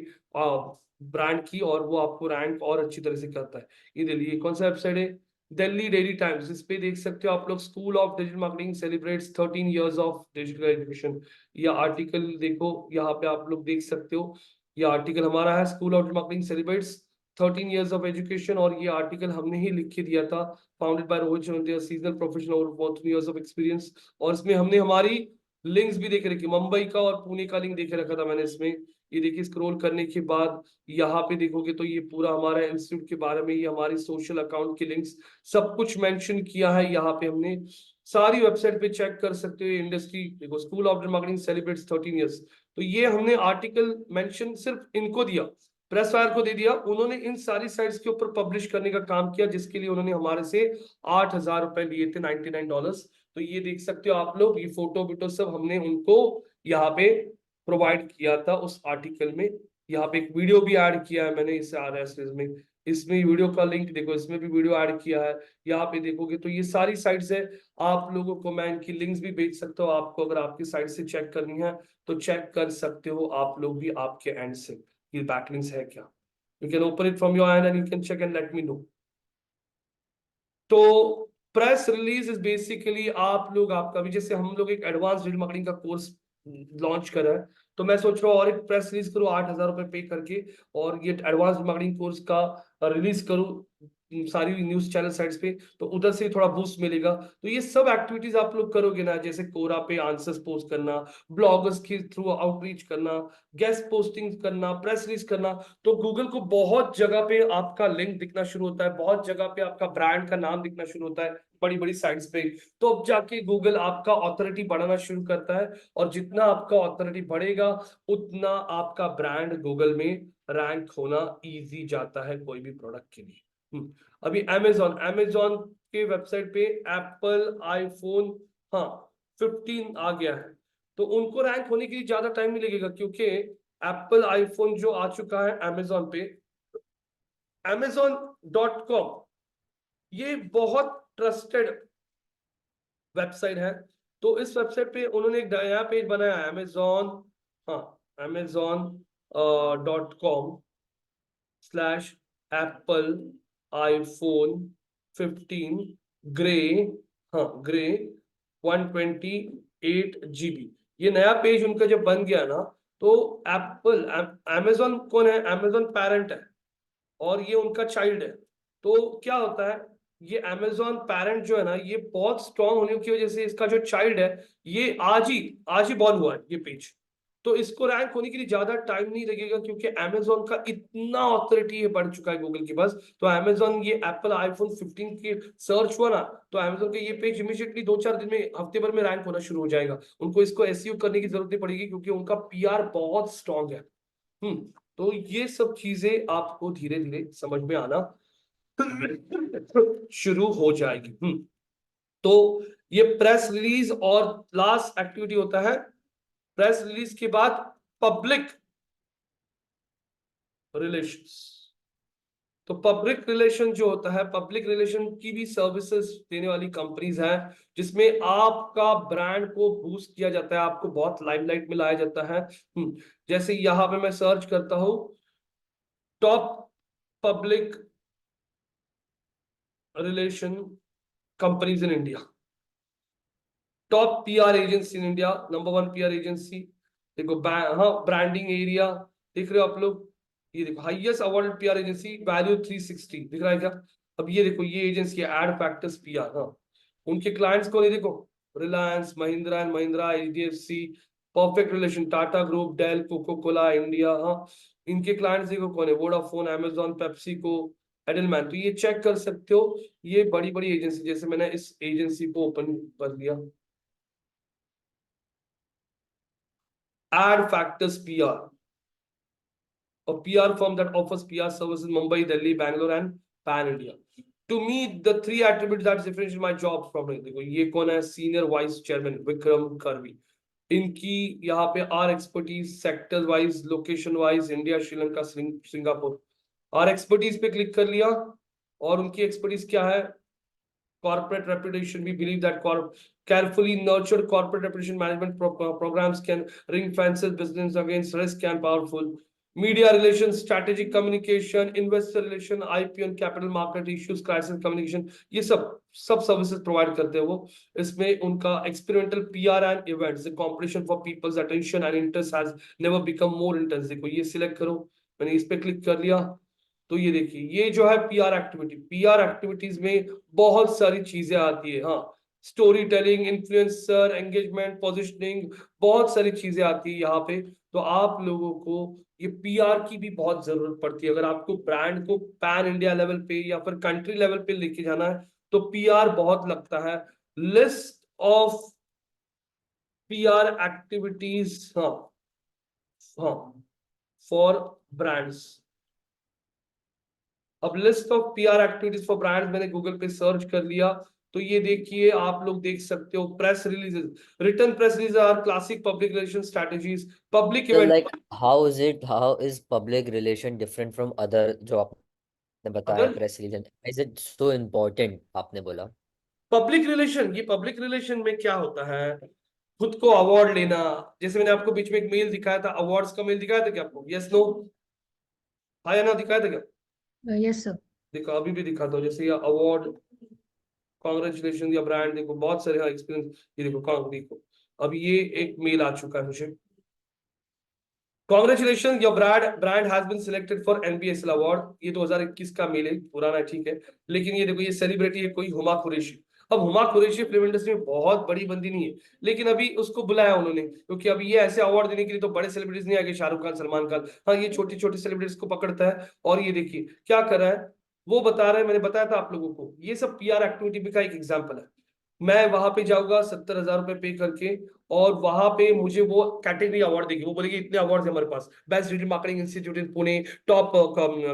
[SPEAKER 1] ब्रांड की, और वो आपको रैंक और अच्छी तरह से करता है। ये दिल्ली, कौन सा वेबसाइट है, दिल्ली डेली टाइम्स। इस पे देख सकते हो आप लोग, school of digital marketing celebrates 13 years of digital education. ये आर्टिकल देखो, यहाँ पे आप लोग देख सकते हो, ये आर्टिकल हमारा है, school of marketing celebrates 13 years of education। और ये आर्टिकल हमने ही लिख के दिया था, founded by Rohit Chandra, seasonal professional over 4 years of experience। और इसमें हमने हमारी लिंक्स भी देख रखी, मुंबई का और पुणे का लिंक देख रखा था मैंने इसमें। ये देखिए, स्क्रॉल करने के बाद यहाँ पे देखोगे तो ये पूरा हमारा इंस्टीट्यूट के बारे में, ये हमारी सोशल अकाउंट के लिंक्स सब कुछ मेंशन किया है यहाँ पे हमने। सारी वेबसाइट पे चेक कर सकते हो। इंडस्ट्री देखो, school of marketing celebrates 13 years। तो ये हमने आर्टिकल मेंशन सिर्फ इनको दिया, प्रेस फायर को दे दिया, उन्होंने इन सारी साइट्स के ऊपर पब्लिश करने का काम किया, जिसके लिए उन्होंने हमारे से 8,000 रुपए लिए थे, $99। तो ये देख सकते हो आप लोग, ये फोटो वीटो सब हमने उनको यहाँ पे प्रोवाइड किया था उस आर्टिकल में। यहाँ पे एक वीडियो भी ऐड किया है मैंने इस RSS में, इसमें वीडियो का लिंक देखो, इसमें भी वीडियो ऐड किया है। यहाँ पे देखोगे तो ये सारी साइट्स है, आप लोगों को मैं इनकी लिंक्स भी भेज सकता हूँ। आपको अगर आपकी साइट से चेक करनी है तो चेक कर सकते हो आप लोग भी आपके एंड से, ये backlinks है क्या। You can open it from your end and you can check and let me know। तो प्रेस रिलीज इज बेसिकली आप लोग, आपका भी जैसे हम लोग एक एडवांस डिजिटल मार्केटिंग का कोर्स लॉन्च कर रहा है, तो मैं सोच रहा हूँ और एक प्रेस रिलीज करूँ 8,000 रुपए पे करके, और ये एडवांस मार्केटिंग कोर्स का रिलीज करूँ सारी न्यूज चैनल साइट्स पे, तो उधर से थोड़ा बूस्ट मिलेगा। तो ये सब एक्टिविटीज आप लोग करोगे ना, जैसे कोरा पे आंसर्स पोस्ट करना, ब्लॉगर्स के थ्रू आउटरीच करना, गेस्ट पोस्टिंग करना, प्रेस रिलीज करना, तो गूगल को बहुत जगह पे आपका लिंक दिखना शुरू होता है, बहुत जगह पे आपका ब्रांड का नाम दिखना शुरू होता है बड़ी बड़ी साइट्स पे। तो अब जाके गूगल आपका ऑथोरिटी बढ़ाना शुरू करता है, और जितना आपका ऑथोरिटी बढ़ेगा उतना आपका ब्रांड गूगल में रैंक होना इजी जाता है कोई भी प्रोडक्ट के लिए। अभी अमेजोन के वेबसाइट पे एप्पल आईफोन, हाँ 15 आ गया है, तो उनको रैंक होने के लिए ज्यादा टाइम नहीं लगेगा, क्योंकि एप्पल आईफोन जो आ चुका है अमेजोन पे, amazon.com, ये बहुत ट्रस्टेड वेबसाइट है। तो इस वेबसाइट पे उन्होंने एक नया पेज बनाया है, amazon.com/एप्पल आईफोन 15 ग्रे, ग्रे 128 GB। ये नया पेज उनका जब बन गया ना, तो एप्पल, अमेजोन कौन है, अमेजोन पेरेंट है और ये उनका चाइल्ड है। तो क्या होता है, ये अमेजोन पेरेंट जो है ना, ये बहुत स्ट्रांग होने की वजह से इसका जो चाइल्ड है ये आज ही बॉर्न हुआ है ये पेज, तो इसको रैंक होने के लिए ज्यादा टाइम नहीं लगेगा, क्योंकि अमेजोन का इतना ऑथोरिटी बढ़ चुका है गूगल के पास। तो अमेजोन, ये एप्पल आईफोन 15 के सर्च हुआ ना, तो अमेजोन का ये पेज इमीडिएटली 2-4 दिन में, हफ्ते भर में रैंक होना शुरू हो जाएगा। उनको इसको एसईओ करने की जरूरत नहीं पड़ेगी, क्योंकि उनका PR बहुत स्ट्रांग है। तो ये सब चीजें आपको धीरे धीरे समझ में आना शुरू हो जाएगी। तो ये प्रेस रिलीज और लास्ट एक्टिविटी होता है प्रेस रिलीज के बाद पब्लिक रिलेशंस। तो पब्लिक रिलेशन जो होता है, पब्लिक रिलेशन की भी सर्विसेज देने वाली कंपनीज हैं जिसमें आपका ब्रांड को बूस्ट किया जाता है, आपको बहुत लाइमलाइट में लाया जाता है। जैसे यहां पे मैं सर्च करता हूं top public relation companies in India, top PR agency in India, number 1 PR agency. देखो हाँ, ब्रांडिंग एरिया देख रहे हो आप लोग, ये देखो highest awarded PR agency value 360 दिख रहा है क्या? अब ये देखो ये एजेंसी एड फैक्टर्स पीआर, हाँ उनके क्लाइंट्स कौन है देखो, Reliance, Mahindra and Mahindra, HDFC, perfect relation, Tata group, Dell, Coca Cola India. हाँ इनके क्लाइंट्स देखो कौन है, Vodafone, Amazon, Pepsi co, Edelman. तो ये चेक कर सकते हो, ये बड़ी बड़ी एजेंसी। जैसे मैंने इस एजेंसी को ओपन कर लिया, Add Factors PR, a PR firm that offers PR services in Mumbai, Delhi, Bangalore, and Pan India. To me, the three attributes that differentiate my jobs from it. देखो ये कौन है, senior vice chairman Vikram Karvi. इनकी यहाँ पे our expertise sector wise, location wise, India, Sri Lanka, Singapore. Our expertise पे click कर लिया और उनकी एक्सपर्टीज क्या है, corporate reputation. We believe that carefully nurtured corporate reputation management programs can ring fence business against risk and powerful. Media relations, strategic communication, investor relation, IPO and capital market issues, crisis communication, ये सब services provide करते हैं वो। इसमें उनका experimental PR and events, the competition for people's attention and interest has never become more intense. देखो ये select करो, मैंने इस पे क्लिक कर लिया तो ये देखिए ये जो है पीआर एक्टिविटी, पीआर एक्टिविटीज में बहुत सारी चीजें आती है। हाँ story telling, influencer engagement, positioning, बहुत सारी चीजें आती है यहाँ पे। तो आप लोगों को ये पीआर की भी बहुत जरूरत पड़ती है। अगर आपको ब्रांड को पैन इंडिया लेवल पे या फिर कंट्री लेवल पे लेके जाना है तो पीआर बहुत लगता है। लिस्ट ऑफ पीआर एक्टिविटीज, हाँ हाँ फॉर ब्रांड्स। अब list of PR activities for brands मैंने गूगल पे सर्च कर लिया तो ये देखिए आप लोग देख सकते हो, press releases, return press release are classic public relation strategies, public
[SPEAKER 2] So
[SPEAKER 1] event.
[SPEAKER 2] like how is public relation different from other जो आपने बताया
[SPEAKER 1] other
[SPEAKER 2] press relation? Is it so important आपने बोला?
[SPEAKER 1] पब्लिक रिलेशन, ये पब्लिक रिलेशन में क्या होता है, खुद को अवार्ड लेना। जैसे मैंने आपको बीच में एक मेल दिखाया था, अवार्ड्स का मेल दिखाया था क्या आपको? यस नो, हाँ या ना, दिखाया था क्या?
[SPEAKER 3] Yes, sir.
[SPEAKER 1] देखो अभी भी दिखाता हूँ, जैसे ये अवार्ड, कांग्रेचुलेशन या ब्रांड, देखो बहुत सारे एक्सपीरियंस। ये देखो अब ये एक मेल आ चुका है मुझे, congratulation your brand has been selected for NBSL award. ये 2021 का मेल है, पुराना है ठीक है, लेकिन ये देखो ये सेलिब्रिटी है कोई, हुमा कुरैशी। अब हुमा कुरैशी फिल्म इंडस्ट्री में बहुत बड़ी बंदी नहीं है, लेकिन अभी उसको बुलाया उन्होंने, क्योंकि अभी ये ऐसे अवार्ड देने के लिए तो बड़े सेलिब्रिटीज नहीं आगे, शाहरुख खान, सलमान खान, हाँ ये छोटी छोटी सेलिब्रिटीज को पकड़ता है। और ये देखिए क्या कर रहा है, वो बता रहे हैं, मैंने बताया था आप लोगों को, ये सब पीआर एक्टिविटी का एक एग्जाम्पल है। मैं वहां पे जाऊंगा 70,000 रुपए पे करके, और वहां पे मुझे वो कैटेगरी अवार्ड देगी, वो बोलेगी इतने अवार्ड है हमारे पास, best digital marketing institute in Pune, top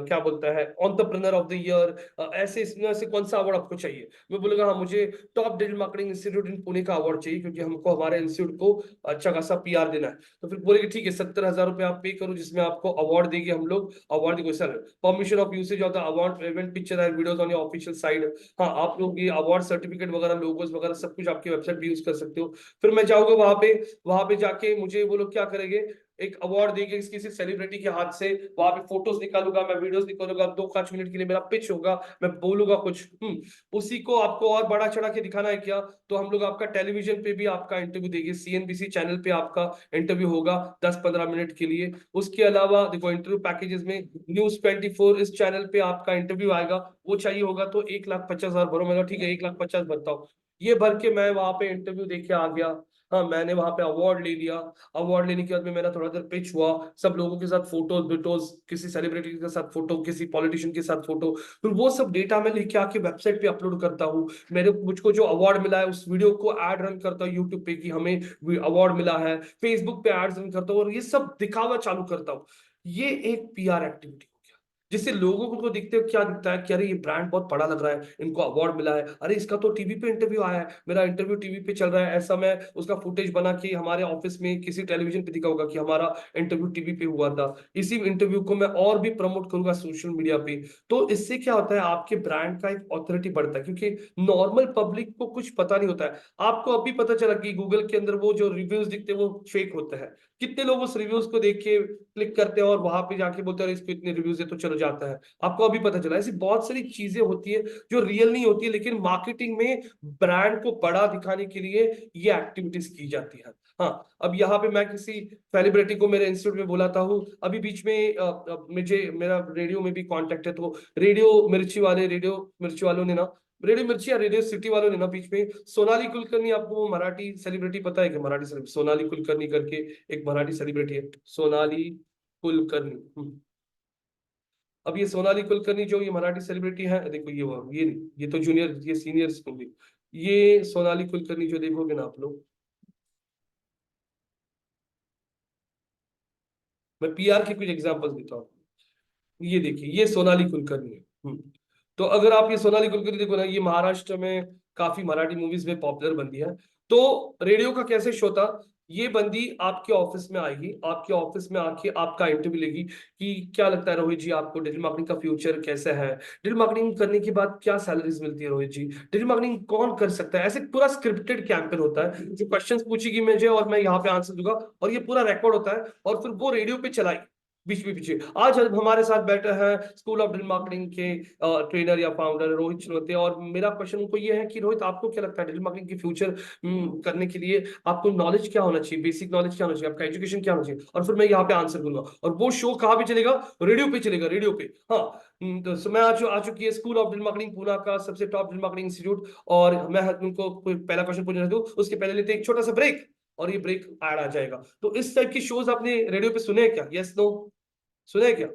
[SPEAKER 1] क्या बोलता है एंटरप्रेन्योर ऑफ द ईयर, ऐसे इसमें ऐसे कौन सा अवार्ड आपको चाहिए? मैं बोलूंगा हाँ मुझे top digital marketing institute in Pune का अवार्ड चाहिए, क्योंकि हमको हमारे इंस्टीट्यूट को अच्छा खासा पीआर देना है। तो फिर बोलेगी ठीक है 70,000 रुपए आप पे करो, जिसमें आपको अवार्ड देंगे हम लोग। अवार्ड देखो sir, permission of usage of the award event picture and videos on your official site. हाँ आप लोग ये अवार्ड सर्टिफिकेट वगैरह, लोगोस वगैरह सब कुछ आपकी वेबसाइट पे यूज कर सकते हो। फिर मैं जाऊंगा वहां पे जाके मुझे वो लोग क्या करेंगे, एक अवार्ड देंगे किसी सेलिब्रिटी के हाथ से, वहां पे फोटोज निकालूंगा, मैं वीडियोस निकालूंगा, 2-5 मिनट के लिए मेरा पिच होगा, मैं बोलूंगा कुछ, उसी को आपको और बड़ा चढ़ा के दिखाना है क्या, तो हम लोग आपका टेलीविजन पे भी आपका इंटरव्यू देंगे, सीएनबीसी चैनल पे आपका इंटरव्यू होगा 10-15 मिनट के लिए। उसके अलावा देखो इंटरव्यू पैकेजेस में न्यूज 24 इस चैनल पे आपका इंटरव्यू आएगा, वो चाहिए होगा तो 1,50,000 भरो। मैं ठीक है 1,50,000 भरता हूँ। ये भर के मैं वहां पे इंटरव्यू देके आ गया, हाँ मैंने वहां पे अवार्ड ले लिया। अवार्ड लेने के बाद में मेरा थोड़ा देर पिच हुआ, सब लोगों के साथ फोटोज बिटोज, किसी सेलिब्रिटी के साथ फोटो, किसी पॉलिटिशियन के साथ फोटो, फिर वो सब डेटा मैं लेके आके वेबसाइट पे अपलोड करता हूँ। मुझको जो अवार्ड मिला है उस वीडियो को एड रन करता हूँ यूट्यूब पे कि हमें अवार्ड मिला है, फेसबुक पे एड रन करता हूँ और ये सब दिखावा चालू करता हूँ। ये एक पीआर एक्टिविटी हो गया, जिससे लोगों को दिखते हो क्या दिखता है कि अरे ये ब्रांड बहुत बड़ा लग रहा है, इनको अवार्ड मिला है, अरे इसका तो टीवी पे इंटरव्यू आया है, मेरा इंटरव्यू टीवी पे चल रहा है, ऐसा मैं उसका फुटेज बना के हमारे ऑफिस में किसी टेलीविजन पे दिखाऊंगा कि हमारा इंटरव्यू टीवी पे हुआ था, इसी इंटरव्यू को मैं और भी प्रमोट करूंगा सोशल मीडिया पे। तो इससे क्या होता है, आपके ब्रांड का एक ऑथोरिटी बढ़ता है, क्योंकि नॉर्मल पब्लिक को कुछ पता नहीं होता है। आपको अभी पता चला कि गूगल के अंदर वो जो रिव्यूज दिखते हैं वो फेक होते हैं। कितने लोग उस रिव्यूज को देख के क्लिक करते हैं और वहां पे जाके बोलते हैं इसको इतने रिव्यूज है तो चलो जाता है। आपको अभी पता चला, ऐसी बहुत सारी चीजें होती है जो रियल नहीं होती है, लेकिन मार्केटिंग में ब्रांड को बड़ा दिखाने के लिए ये एक्टिविटीज की जाती है। हाँ, अब यहाँ पे मैं किसी सेलिब्रिटी को मेरे इंस्टीट्यूट में बुलाता हूँ, अभी बीच में मुझे मेरा रेडियो में भी कांटेक्ट है, तो रेडियो मिर्ची वालों ने ना, रेडियो मिर्ची या रेडियो सिटी वालों ने ना बीच में सोनाली कुलकर्णी, आपको वो मराठी सेलिब्रिटी पता है कि मराठी सेलिब्रिटी सोनाली कुलकर्णी करके एक मराठी सेलिब्रिटी है, सोनाली कुलकर्णी। अब ये सोनाली कुलकर्णी जो ये मराठी सेलिब्रिटी है, देखो ये तो जूनियर, ये सीनियर होंगे, ये सोनाली कुलकर्णी जो देखोगे ना आप लोग, मैं पीआर के कुछ एग्जांपल्स देता हूँ। ये देखिए, ये सोनाली कुलकर्णी है। तो अगर आप ये सोनाली कुलकर्णी देखो ना, ये महाराष्ट्र में काफी मराठी मूवीज में पॉपुलर बंदी है। तो रेडियो का कैसे शो था, ये बंदी आपके ऑफिस में आएगी, आपके ऑफिस में आके आपका इंटरव्यू लेगी कि क्या लगता है रोहित जी, आपको डिजिटल मार्केटिंग का फ्यूचर कैसा है, डिजिटल मार्केटिंग करने के बाद क्या सैलरीज मिलती है रोहित जी, डिजिटल मार्केटिंग कौन कर सकता है। ऐसे पूरा स्क्रिप्टेड कैंपेन होता है, जो क्वेश्चंस पूछेगी मुझे और मैं यहाँ पे आंसर दूंगा, और ये पूरा रिकॉर्ड होता है और फिर वो रेडियो पे चलाएगी बीच में पीछे। आज हमारे साथ बैठे हैं स्कूल ऑफ डिजिटल मार्केटिंग के ट्रेनर या फाउंडर रोहित चनोते, और मेरा क्वेश्चन उनको ये है कि रोहित, आपको क्या लगता है डिजिटल मार्केटिंग की फ्यूचर करने के लिए आपको नॉलेज क्या होना चाहिए, बेसिक नॉलेज क्या होना चाहिए, आपका एजुकेशन क्या होना चाहिए, और फिर मैं यहाँ पे आंसर दूंगा। और वो शो कहाँ पे चलेगा, रेडियो पे चलेगा, रेडियो पे। हाँ, तो मैं आ चुकी है school of digital marketing, Poona का सबसे टॉप डिजिटल मार्केटिंग इंस्टीट्यूट, और मैं उनको कोई पहला क्वेश्चन पूछना दूं, उसके पहले लेते हैं एक छोटा सा ब्रेक, और ये ब्रेक ऐड आ जाएगा। तो इस टाइप की शोज आपने रेडियो पे सुने हैं क्या, यस नो, सुने हैं क्या,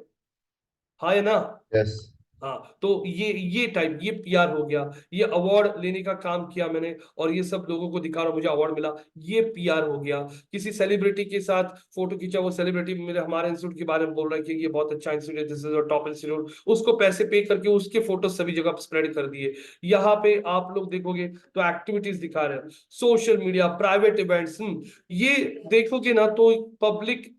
[SPEAKER 1] हाँ या ना।
[SPEAKER 2] यस।
[SPEAKER 1] हाँ, तो ये टाइप, ये पीआर हो गया, ये अवार्ड लेने का काम किया मैंने और ये सब लोगों को दिखा रहा हूं, मुझे अवार्ड मिला, ये पीआर हो गया। किसी सेलिब्रिटी के साथ फोटो खींचा, वो सेलिब्रिटी मेरे हमारे इंस्टीट्यूट के बारे में बोल रहा है कि ये बहुत अच्छा इंस्टीट्यूट है, this is a top institute, उसको पैसे पे करके उसके फोटो सभी जगह स्प्रेड कर दिए। यहाँ पे आप लोग देखोगे तो एक्टिविटीज दिखा रहे हैं, सोशल मीडिया, प्राइवेट इवेंट्स, ये देखोगे ना तो पब्लिक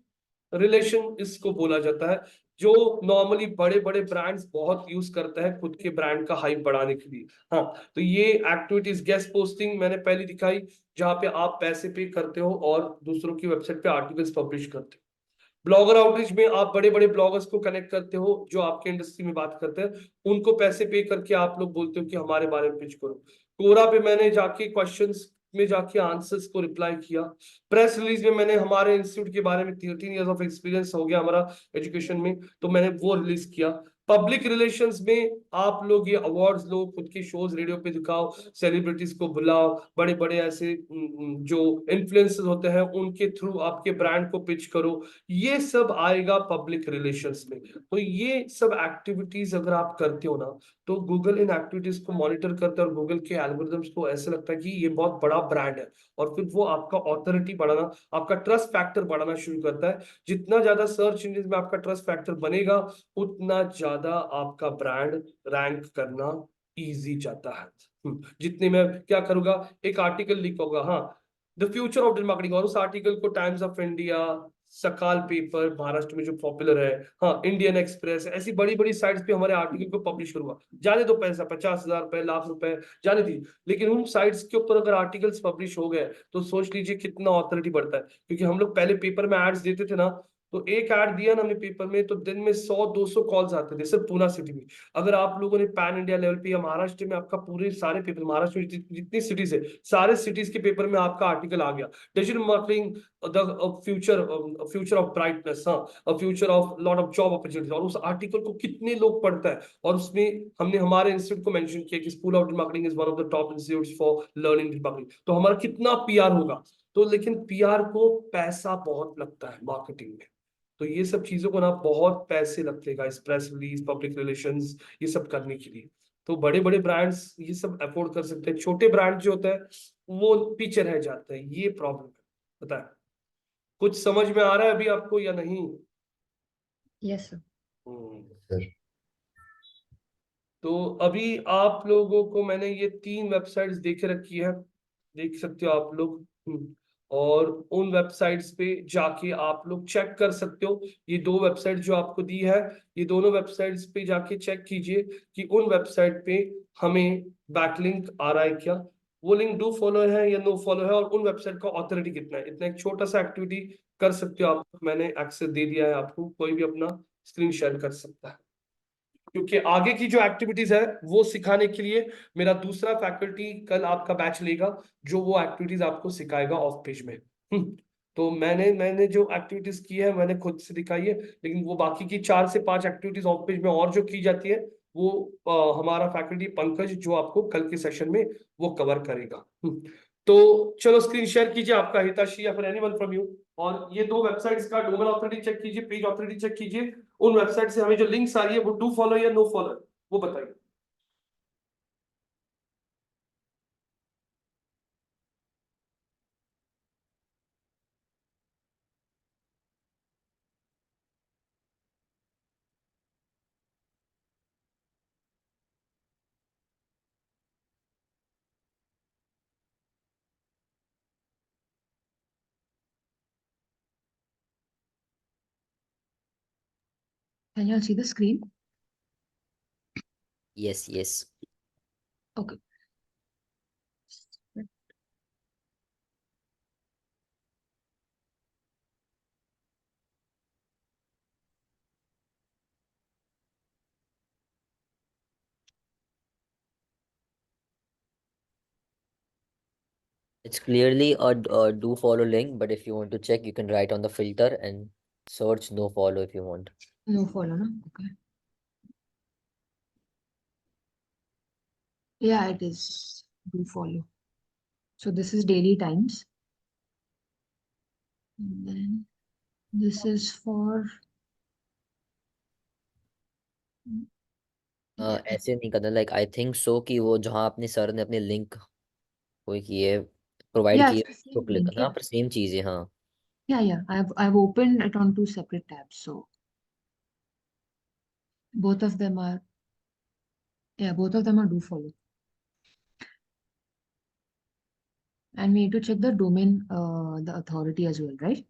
[SPEAKER 1] रिलेशन इसको बोला जाता है, जो नॉर्मली बड़े बड़े ब्रांड्स बहुत यूज करते हैं खुद के ब्रांड का हाइप बढ़ाने के लिए। हाँ, तो ये एक्टिविटीज, गेस्ट पोस्टिंग मैंने पहले दिखाई, जहां पे आप पैसे पे करते हो और दूसरों की वेबसाइट पे आर्टिकल्स पब्लिश करते हो। ब्लॉगर आउटरीच में आप बड़े बड़े ब्लॉगर्स को कनेक्ट करते हो जो आपके इंडस्ट्री में बात करते हैं, उनको पैसे पे करके आप लोग बोलते हो कि हमारे बारे में पिच करो। कोरा पे मैंने जाके क्वेश्चंस में जाके आंसर्स को रिप्लाई किया। प्रेस रिलीज में मैंने हमारे इंस्टीट्यूट के बारे में 13 इयर्स ऑफ एक्सपीरियंस हो गया हमारा एजुकेशन में, तो मैंने वो रिलीज किया। पब्लिक रिलेशंस में आप लोग ये अवार्ड्स लो, खुद के शोज रेडियो पे दिखाओ, सेलिब्रिटीज को बुलाओ, बड़े बड़े ऐसे जो इन्फ्लुएंसर्स होते हैं उनके थ्रू आपके ब्रांड को पिच करो, ये सब आएगा पब्लिक रिलेशंस में। तो ये सब एक्टिविटीज अगर आप करते हो ना, तो गूगल इन एक्टिविटीज को मॉनिटर करता है और गूगल के एल्गोरिथम्स को ऐसे लगता है कि ये बहुत बड़ा ब्रांड है, और फिर वो आपका ऑथोरिटी बढ़ाना, आपका ट्रस्ट फैक्टर बढ़ाना शुरू करता है। जितना ज्यादा सर्च इंजन में आपका ट्रस्ट फैक्टर बनेगा, उतना ज्यादा आपका ब्रांड रैंक करना इजी जाता है। जितने मैं क्या करूंगा, एक आर्टिकल लिखूंगा, हाँ, the future of digital marketing, और उस आर्टिकल को टाइम्स ऑफ इंडिया, सकाल पेपर महाराष्ट्र में जो पॉपुलर है, हाँ, इंडियन एक्सप्रेस, ऐसी बड़ी बड़ी साइट्स पे हमारे आर्टिकल को पब्लिश करूंगा। जाने दो पैसा 50,000 रुपए, लाख रुपए जाने दीजिए, लेकिन उन साइट्स के ऊपर अगर आर्टिकल्स पब्लिश हो गए तो सोच लीजिए कितना ऑथोरिटी बढ़ता है। क्योंकि हम लोग पहले पेपर में एड्स देते थे ना, तो एक ऐड दिया ना हमने पेपर में, तो दिन में 100-200 कॉल्स आते थे सिर्फ पूना सिटी में। अगर आप लोगों ने पैन इंडिया लेवल पे या महाराष्ट्र में आपका पूरे सारे पेपर, महाराष्ट्र में जितनी सिटीज है सारे सिटीज के पेपर में आपका आर्टिकल आ गया, digital marketing the future of brightness, हाँ, future of lot of job opportunities, और उस आर्टिकल को कितने लोग पढ़ता है, और उसमें हमने हमारे इंस्टीट्यूट को मेंशन किया कि school of marketing is one of the top institutes for learning marketing, तो हमारा कितना पीआर होगा। तो लेकिन पीआर को पैसा बहुत लगता है मार्केटिंग में, तो ये सब चीजों को ना बहुत पैसे लगते हैं, प्रेस रिलीज, पब्लिक रिलेशंस, ये सब करने के लिए। तो बड़े बड़े ब्रांड्स ये सब अफोर्ड कर सकते हैं, छोटे ब्रांड जो होता है वो पीछे रह जाते हैं, ये प्रॉब्लम है, पता है। कुछ समझ में आ रहा है अभी आपको या नहीं।
[SPEAKER 3] Yes, sir.
[SPEAKER 2] सर
[SPEAKER 1] तो अभी आप लोगों को मैंने ये 3 वेबसाइट्स देखे रखी है, देख सकते हो आप लोग। और उन वेबसाइट्स पे जाके आप लोग चेक कर सकते हो। ये 2 वेबसाइट जो आपको दी है, ये दोनों वेबसाइट्स पे जाके चेक कीजिए कि उन वेबसाइट पे हमें बैकलिंक आ रहा है क्या, वो लिंक डू फॉलो है या नो फॉलो है, और उन वेबसाइट का ऑथोरिटी कितना है। इतना एक छोटा सा एक्टिविटी कर सकते हो आप, मैंने एक्सेस दे दिया है आपको, कोई भी अपना स्क्रीन शेयर कर सकता है। क्योंकि आगे की जो एक्टिविटीज है वो सिखाने के लिए मेरा दूसरा फैकल्टी कल आपका बैच लेगा, जो वो एक्टिविटीज आपको सिखाएगा ऑफ पेज में। तो मैंने जो एक्टिविटीज की है मैंने खुद से दिखाई है, लेकिन वो बाकी की 4 से 5 एक्टिविटीज ऑफ पेज में और जो की जाती है वो हमारा फैकल्टी पंकज जो आपको कल के सेशन में वो कवर करेगा। तो चलो स्क्रीन शेयर कीजिए आपका, हिताशी या फिर एनीवन फ्रॉम यू, और ये 2 वेबसाइट्स का डोमेन ऑथोरिटी चेक कीजिए, पेज ऑथोरिटी चेक कीजिए। उन वेबसाइट से हमें जो लिंक्स आ रही है वो डू फॉलो या नो फॉलो, वो बताइए।
[SPEAKER 3] Can you all see the screen?
[SPEAKER 2] Yes yes
[SPEAKER 3] Okay.
[SPEAKER 2] It's clearly a do follow link, but if you want to check, you can write on the filter and search no follow if you want.
[SPEAKER 3] No follow, no? Okay. Yeah, it is. Do follow. So this is daily times. And then this is for
[SPEAKER 2] ऐसे नहीं करना, like I think so कि वो जहाँ अपने sir ने अपने link कोई किए प्रोवाइड
[SPEAKER 3] yeah,
[SPEAKER 2] किए
[SPEAKER 3] it's the
[SPEAKER 2] तो
[SPEAKER 3] same
[SPEAKER 2] क्लिक
[SPEAKER 3] link.
[SPEAKER 2] करना,
[SPEAKER 3] Yeah.
[SPEAKER 2] हाँ, पर सेम चीज है हाँ।
[SPEAKER 3] Yeah. I've opened it on 2 separate tabs. So both of them are do follow. And we need to check the domain, the authority as well, right?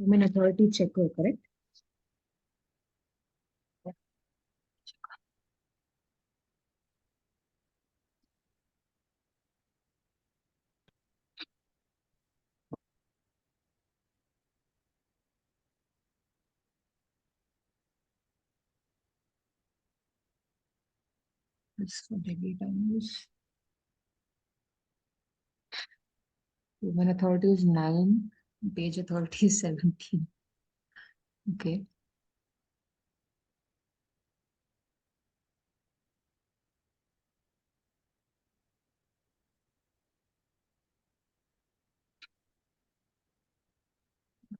[SPEAKER 3] Domain authority checker, correct? It's for daily times. Domain authority is 9, page authority is 17. Okay.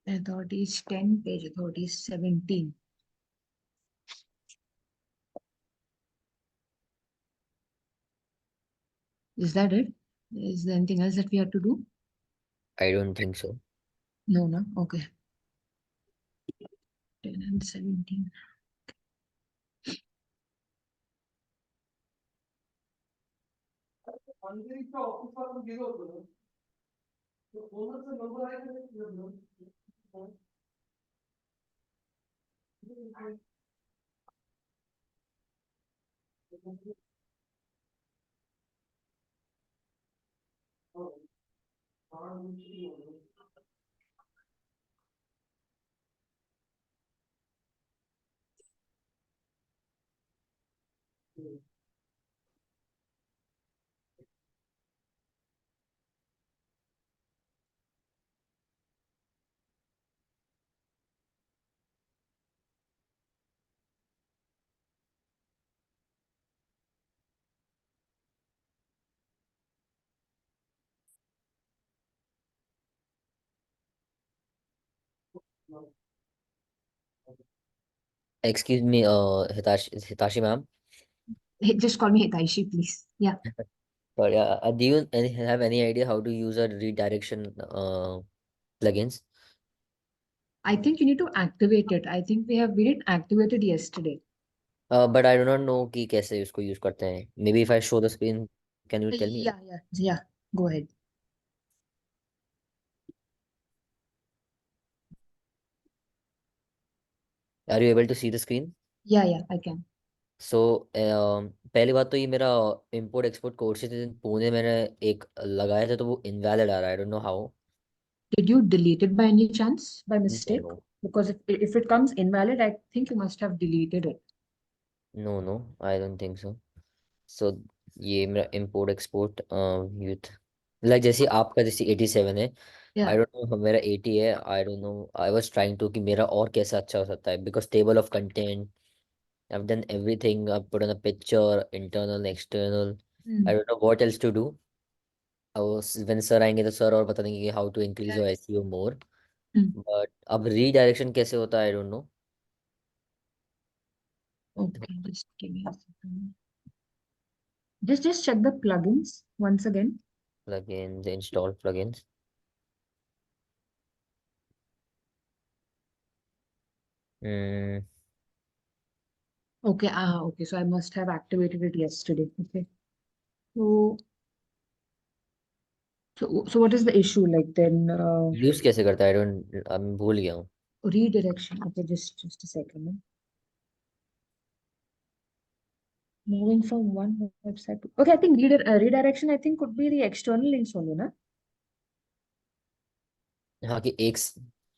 [SPEAKER 3] Authority is 10, page authority is 17. Is that it? Is there anything else that we have to do?
[SPEAKER 2] I don't think so.
[SPEAKER 3] No, no. Okay. 10 and 17.
[SPEAKER 1] अंधेरी का office वाला गेलो होतो ना, तो ओनरचा number आहे का नाही?
[SPEAKER 2] Excuse me Hitashi ma'am,
[SPEAKER 3] Hey, just call me Hitaishi, please. Yeah.
[SPEAKER 2] But do you have any idea how to use a redirection plugins?
[SPEAKER 3] I think you need to activate it. I think we didn't activate it yesterday.
[SPEAKER 2] But I do not know कि कैसे उसको use करते हैं. Maybe if I show the screen, can you tell me?
[SPEAKER 3] Yeah. Go ahead.
[SPEAKER 2] Are you able to see the screen?
[SPEAKER 3] Yeah, I can.
[SPEAKER 2] So पहली बात तो ये मेरा import export courses in Pune मैंने एक लगाया था तो वो invalid आ रहा है. I don't know how.
[SPEAKER 3] Did you delete it by any chance, by
[SPEAKER 2] No,
[SPEAKER 3] mistake?
[SPEAKER 2] no,
[SPEAKER 3] Because if it comes invalid, I think you must have deleted it.
[SPEAKER 2] no, I don't think so. So ये मेरा import export youth like जैसे आपका जैसे 87 है.
[SPEAKER 3] Yeah.
[SPEAKER 2] I don't know मेरा 80 है. I don't know. I was trying to कि मेरा और कैसा अच्छा हो सकता है because table of content I've done everything. I've put on a picture, internal, external. I don't know what else to do. When sir आएंगे तो sir और बता देंगे कि how to increase your SEO more. But अब redirection कैसे होता है I don't know.
[SPEAKER 3] Okay, just give me a second. Just check the plugins once again.
[SPEAKER 2] Plugins, install plugins. Hmm.
[SPEAKER 3] Okay, okay. So I must have activated it yesterday. Okay. So so what is the issue like then?
[SPEAKER 2] Use कैसे करता है I don't. I'm भूल गया हूँ.
[SPEAKER 3] Redirection. Okay, just a second. Moving from one website to, okay, I think redirection I think could be the external links only, na?
[SPEAKER 2] हाँ कि एक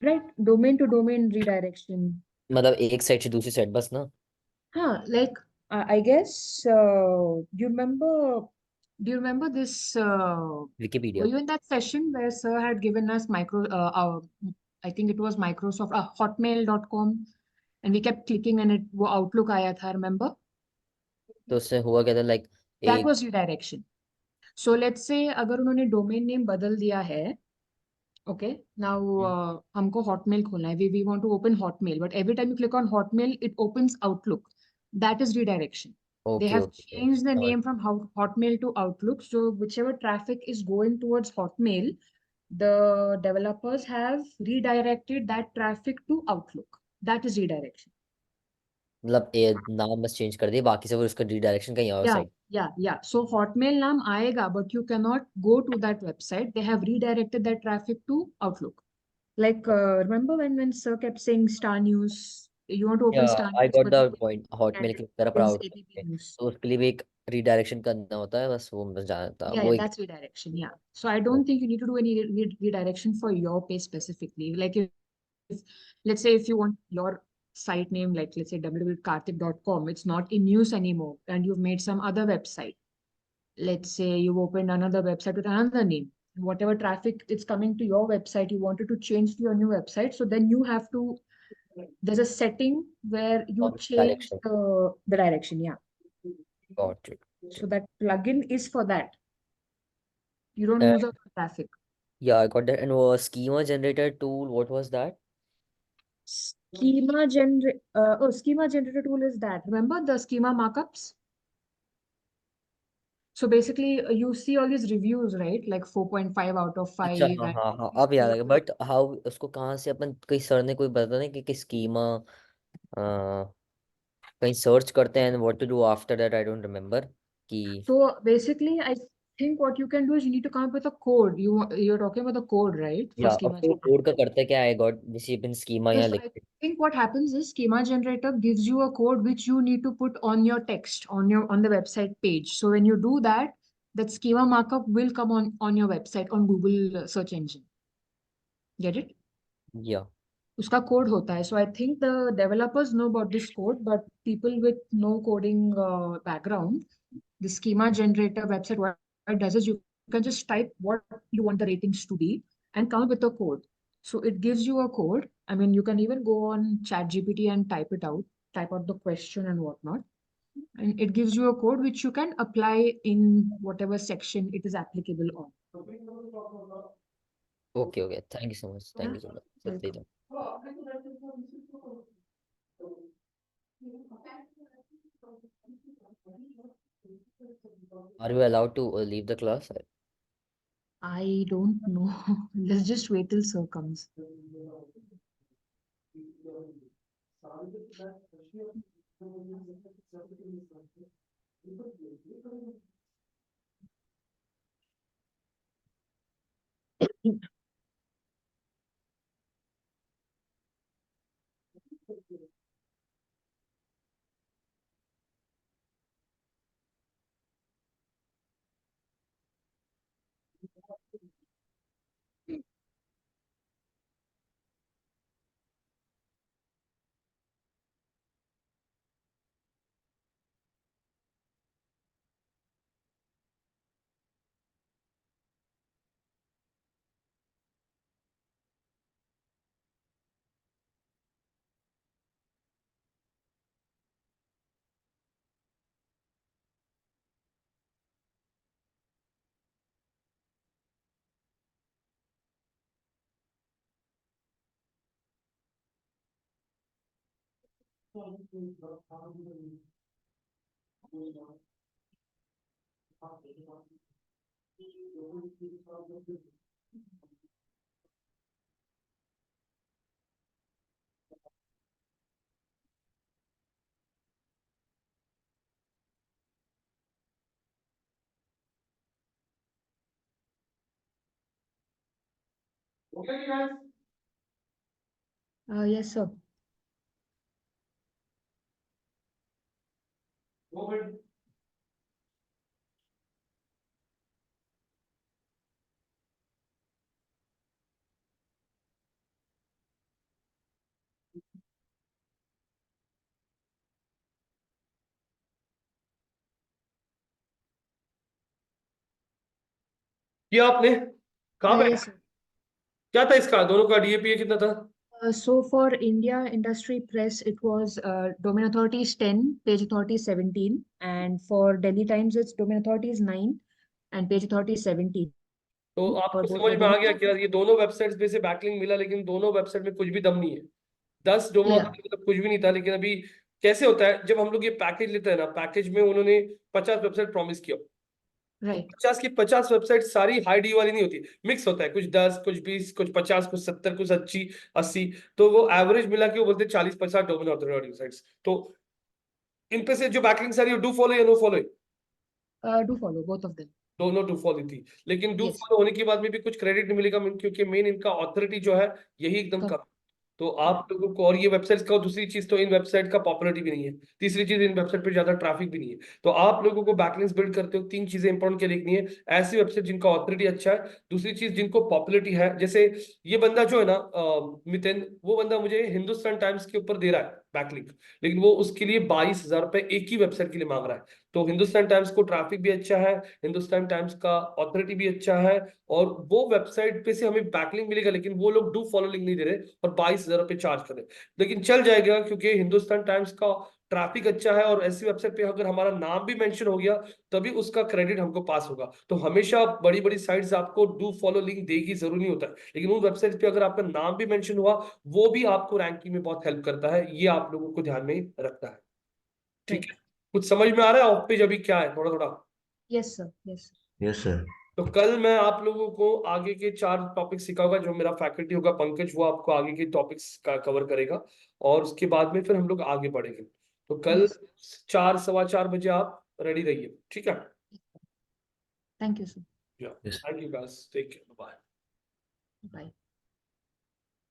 [SPEAKER 3] Right? Domain to domain redirection.
[SPEAKER 2] मतलब एक side से दूसरी साइड बस ना.
[SPEAKER 3] Like I guess do you remember this were
[SPEAKER 2] Wikipedia.
[SPEAKER 3] you in that session where sir had given us I think it was Microsoft hotmail.com and we kept clicking and it वो Outlook आया था, remember?
[SPEAKER 2] तो उससे हुआ क्या था like
[SPEAKER 3] That
[SPEAKER 2] एक
[SPEAKER 3] was redirection. So let's say अगर उन्होंने domain name बदल दिया है, okay, now हमको Hotmail खोलना है, we want to open Hotmail, but every time you click on Hotmail, it opens Outlook. That is redirection. They
[SPEAKER 2] okay
[SPEAKER 3] have
[SPEAKER 2] okay
[SPEAKER 3] changed the
[SPEAKER 2] समझ.
[SPEAKER 3] name from Hotmail to Outlook. So whichever traffic is going towards Hotmail, the developers have redirected that traffic to Outlook. That is redirection.
[SPEAKER 2] मतलब नाम बस change कर दिए बाकी सब उसका redirection कहीं और साइड.
[SPEAKER 3] Yeah. So Hotmail नाम आएगा, but you cannot go to that website. They have redirected that traffic to Outlook. Like, remember when Sir kept saying Star News, you want to open
[SPEAKER 2] Yeah,
[SPEAKER 3] Star
[SPEAKER 2] I
[SPEAKER 3] News,
[SPEAKER 2] got
[SPEAKER 3] but
[SPEAKER 2] the
[SPEAKER 3] you
[SPEAKER 2] point. Hotmail
[SPEAKER 3] and
[SPEAKER 2] की तरफ
[SPEAKER 3] is
[SPEAKER 2] route
[SPEAKER 3] APP
[SPEAKER 2] है
[SPEAKER 3] News.
[SPEAKER 2] तो उसके लिए भी एक redirection करना होता है बस वो बस जाना था
[SPEAKER 3] Yeah,
[SPEAKER 2] वो एक.
[SPEAKER 3] that's redirection. Yeah. So I don't think you need to do any redirection for your page specifically. Like if let's say if you want your site name, like let's say www.karthik.com, it's not in use anymore, and you've made some other website. Let's say you've opened another website with another name. Whatever traffic is coming to your website, you wanted to change to your new website. So then you have to, there's a setting where you change
[SPEAKER 2] Direction.
[SPEAKER 3] the direction. Yeah.
[SPEAKER 2] Got it.
[SPEAKER 3] So that plugin is for that. You don't
[SPEAKER 2] And
[SPEAKER 3] use up the traffic.
[SPEAKER 2] yeah, I got that. And schema generator tool, what was that?
[SPEAKER 3] Schema generator tool is that. Remember the schema markups? So basically, you see all these reviews, right? Like 4.5 out of 5.
[SPEAKER 2] अच्छा हाँ
[SPEAKER 3] And
[SPEAKER 2] हाँ हाँ
[SPEAKER 3] you
[SPEAKER 2] अब याद आ
[SPEAKER 3] see
[SPEAKER 2] गया but how उसको कहाँ से अपन कहीं सर ने कोई बता नहीं कि स्कीमा कहीं सर्च करते हैं what to do after that I don't remember कि.
[SPEAKER 3] So basically, I think what you can do is you need to come up with a code. You're talking about the code, right? For
[SPEAKER 2] या और
[SPEAKER 3] schema
[SPEAKER 2] वो code का
[SPEAKER 3] generator.
[SPEAKER 2] करते क्या I got जैसे अपन schema
[SPEAKER 3] Yeah,
[SPEAKER 2] यहाँ
[SPEAKER 3] so
[SPEAKER 2] लिख.
[SPEAKER 3] I think what happens is schema generator gives you a code which you need to put on your text on the website page. So when you do that, that schema markup will come on your website on Google search engine. Get it?
[SPEAKER 2] या
[SPEAKER 3] उसका code होता है. So I think the developers know about this code, but people with no coding background, the schema generator website, what it does is you can just type what you want the ratings to be and come up with a code. So it gives you a code. I mean, you can even go on ChatGPT and type out the question and whatnot. And it gives you a code which you can apply in whatever section it is applicable on.
[SPEAKER 2] Okay okay thank you so much thank
[SPEAKER 3] Yeah,
[SPEAKER 2] you so much
[SPEAKER 3] welcome.
[SPEAKER 2] Are you allowed to leave the class?
[SPEAKER 3] I don't know. Let's just wait till sir comes.
[SPEAKER 1] Okay, guys.
[SPEAKER 3] Yes, sir.
[SPEAKER 1] Go ahead. किया आपने? कहाँ पे?
[SPEAKER 3] Yes, sir.
[SPEAKER 1] क्या था इसका? दोनों का DAPA कितना था?
[SPEAKER 3] So for India Industry Press, it was Domain Authorities 10, Page Authorities 17, and for Delhi Times, it's Domain Authorities 9 and Page Authorities 17.
[SPEAKER 1] तो
[SPEAKER 3] For
[SPEAKER 1] आपको
[SPEAKER 3] both
[SPEAKER 1] समझ
[SPEAKER 3] the
[SPEAKER 1] में आ
[SPEAKER 3] domain.
[SPEAKER 1] गया क्या? ये दोनों वेबसाइट्स पे से बैकलिंक मिला, लेकिन दोनों वेबसाइट में कुछ भी दम नहीं है। 10 डोमेन
[SPEAKER 3] Yeah,
[SPEAKER 1] मतलब कुछ भी नहीं था। लेकिन अभी कैसे होता है, जब हम लोग ये पैकेज लेते हैं ना, पैकेज में उन्होंने 50 वेबसाइट प्रॉमिस किया।
[SPEAKER 3] right.
[SPEAKER 1] 50 की 50 वेबसाइट सारी हाई डी वाली नहीं होती, मिक्स होता है, कुछ 10, कुछ 20, कुछ 50, कुछ 70, कुछ 80। तो वो एवरेज मिला के वो बोलते 40-50 डोमेन ऑथोरिटी वेबसाइट्स। तो इन पे से जो बैकलिंक सारी डू फॉलो या no follow?
[SPEAKER 3] Do follow both of them.
[SPEAKER 1] दोनों डू फॉलो थी, लेकिन डू
[SPEAKER 3] Yes.
[SPEAKER 1] फॉलो होने के बाद में भी कुछ क्रेडिट नहीं मिलेगा, क्योंकि मेन इनका ऑथोरिटी जो है यही एकदम
[SPEAKER 3] Correct.
[SPEAKER 1] कम। तो आप लोगों को, और ये वेबसाइट्स का, दूसरी चीज तो इन वेबसाइट का पॉपुलरिटी भी नहीं है, तीसरी चीज इन वेबसाइट पे ज्यादा ट्रैफिक भी नहीं है। तो आप लोगों को बैकलिंक्स बिल्ड करते हो 3 चीजें इंपॉर्टेंट क्या देखनी है? ऐसी वेबसाइट जिनका ऑथोरिटी अच्छा है, दूसरी चीज जिनको पॉपुलरिटी है। जैसे ये बंदा जो है ना मितिन, वो बंदा मुझे हिंदुस्तान टाइम्स के ऊपर दे रहा है बैकलिंक, लेकिन वो उसके लिए 22,000 रुपए एक ही वेबसाइट के लिए मांग रहा है। तो हिंदुस्तान टाइम्स को ट्रैफिक भी अच्छा है, हिंदुस्तान टाइम्स का ऑथोरिटी भी अच्छा है, और वो वेबसाइट पे से हमें बैकलिंक मिलेगा, लेकिन वो लोग डू फॉलो लिंक नहीं दे रहे और 22,000 रुपए चार्ज कर रहे। लेकिन चल जाएगा, क्योंकि हिंदुस्तान टाइम्स का ट्रैफिक अच्छा है, और ऐसी वेबसाइट पे अगर हमारा नाम भी मेंशन हो गया तभी उसका क्रेडिट हमको पास होगा। तो हमेशा बड़ी बड़ी साइट्स आपको डू फॉलो लिंक देगी, जरूरी नहीं होता है, लेकिन उन वेबसाइट पे अगर आपका नाम भी मेंशन हुआ, वो भी आपको रैंकिंग में बहुत हेल्प करता है। ये आप लोगों को ध्यान में रखना है, ठीक
[SPEAKER 3] Right.
[SPEAKER 1] है? कुछ समझ में आ रहा है ऑफ पेज अभी क्या है? थोड़ा थोड़ा।
[SPEAKER 3] Yes, sir. Yes, sir.
[SPEAKER 2] Yes, sir.
[SPEAKER 1] तो कल मैं आप लोगों को आगे के 4 टॉपिक सिखाऊंगा। जो मेरा फैकल्टी होगा पंकज, वो आपको आगे के टॉपिक्स का कवर करेगा, और उसके बाद में फिर हम लोग आगे बढ़ेंगे। तो कल
[SPEAKER 3] Yes.
[SPEAKER 1] 4, 4:15 बजे आप रेडी रहिए, ठीक है?
[SPEAKER 3] Thank you, sir.
[SPEAKER 1] या
[SPEAKER 2] Yes.
[SPEAKER 1] Thank you guys, take care, bye.
[SPEAKER 3] Bye.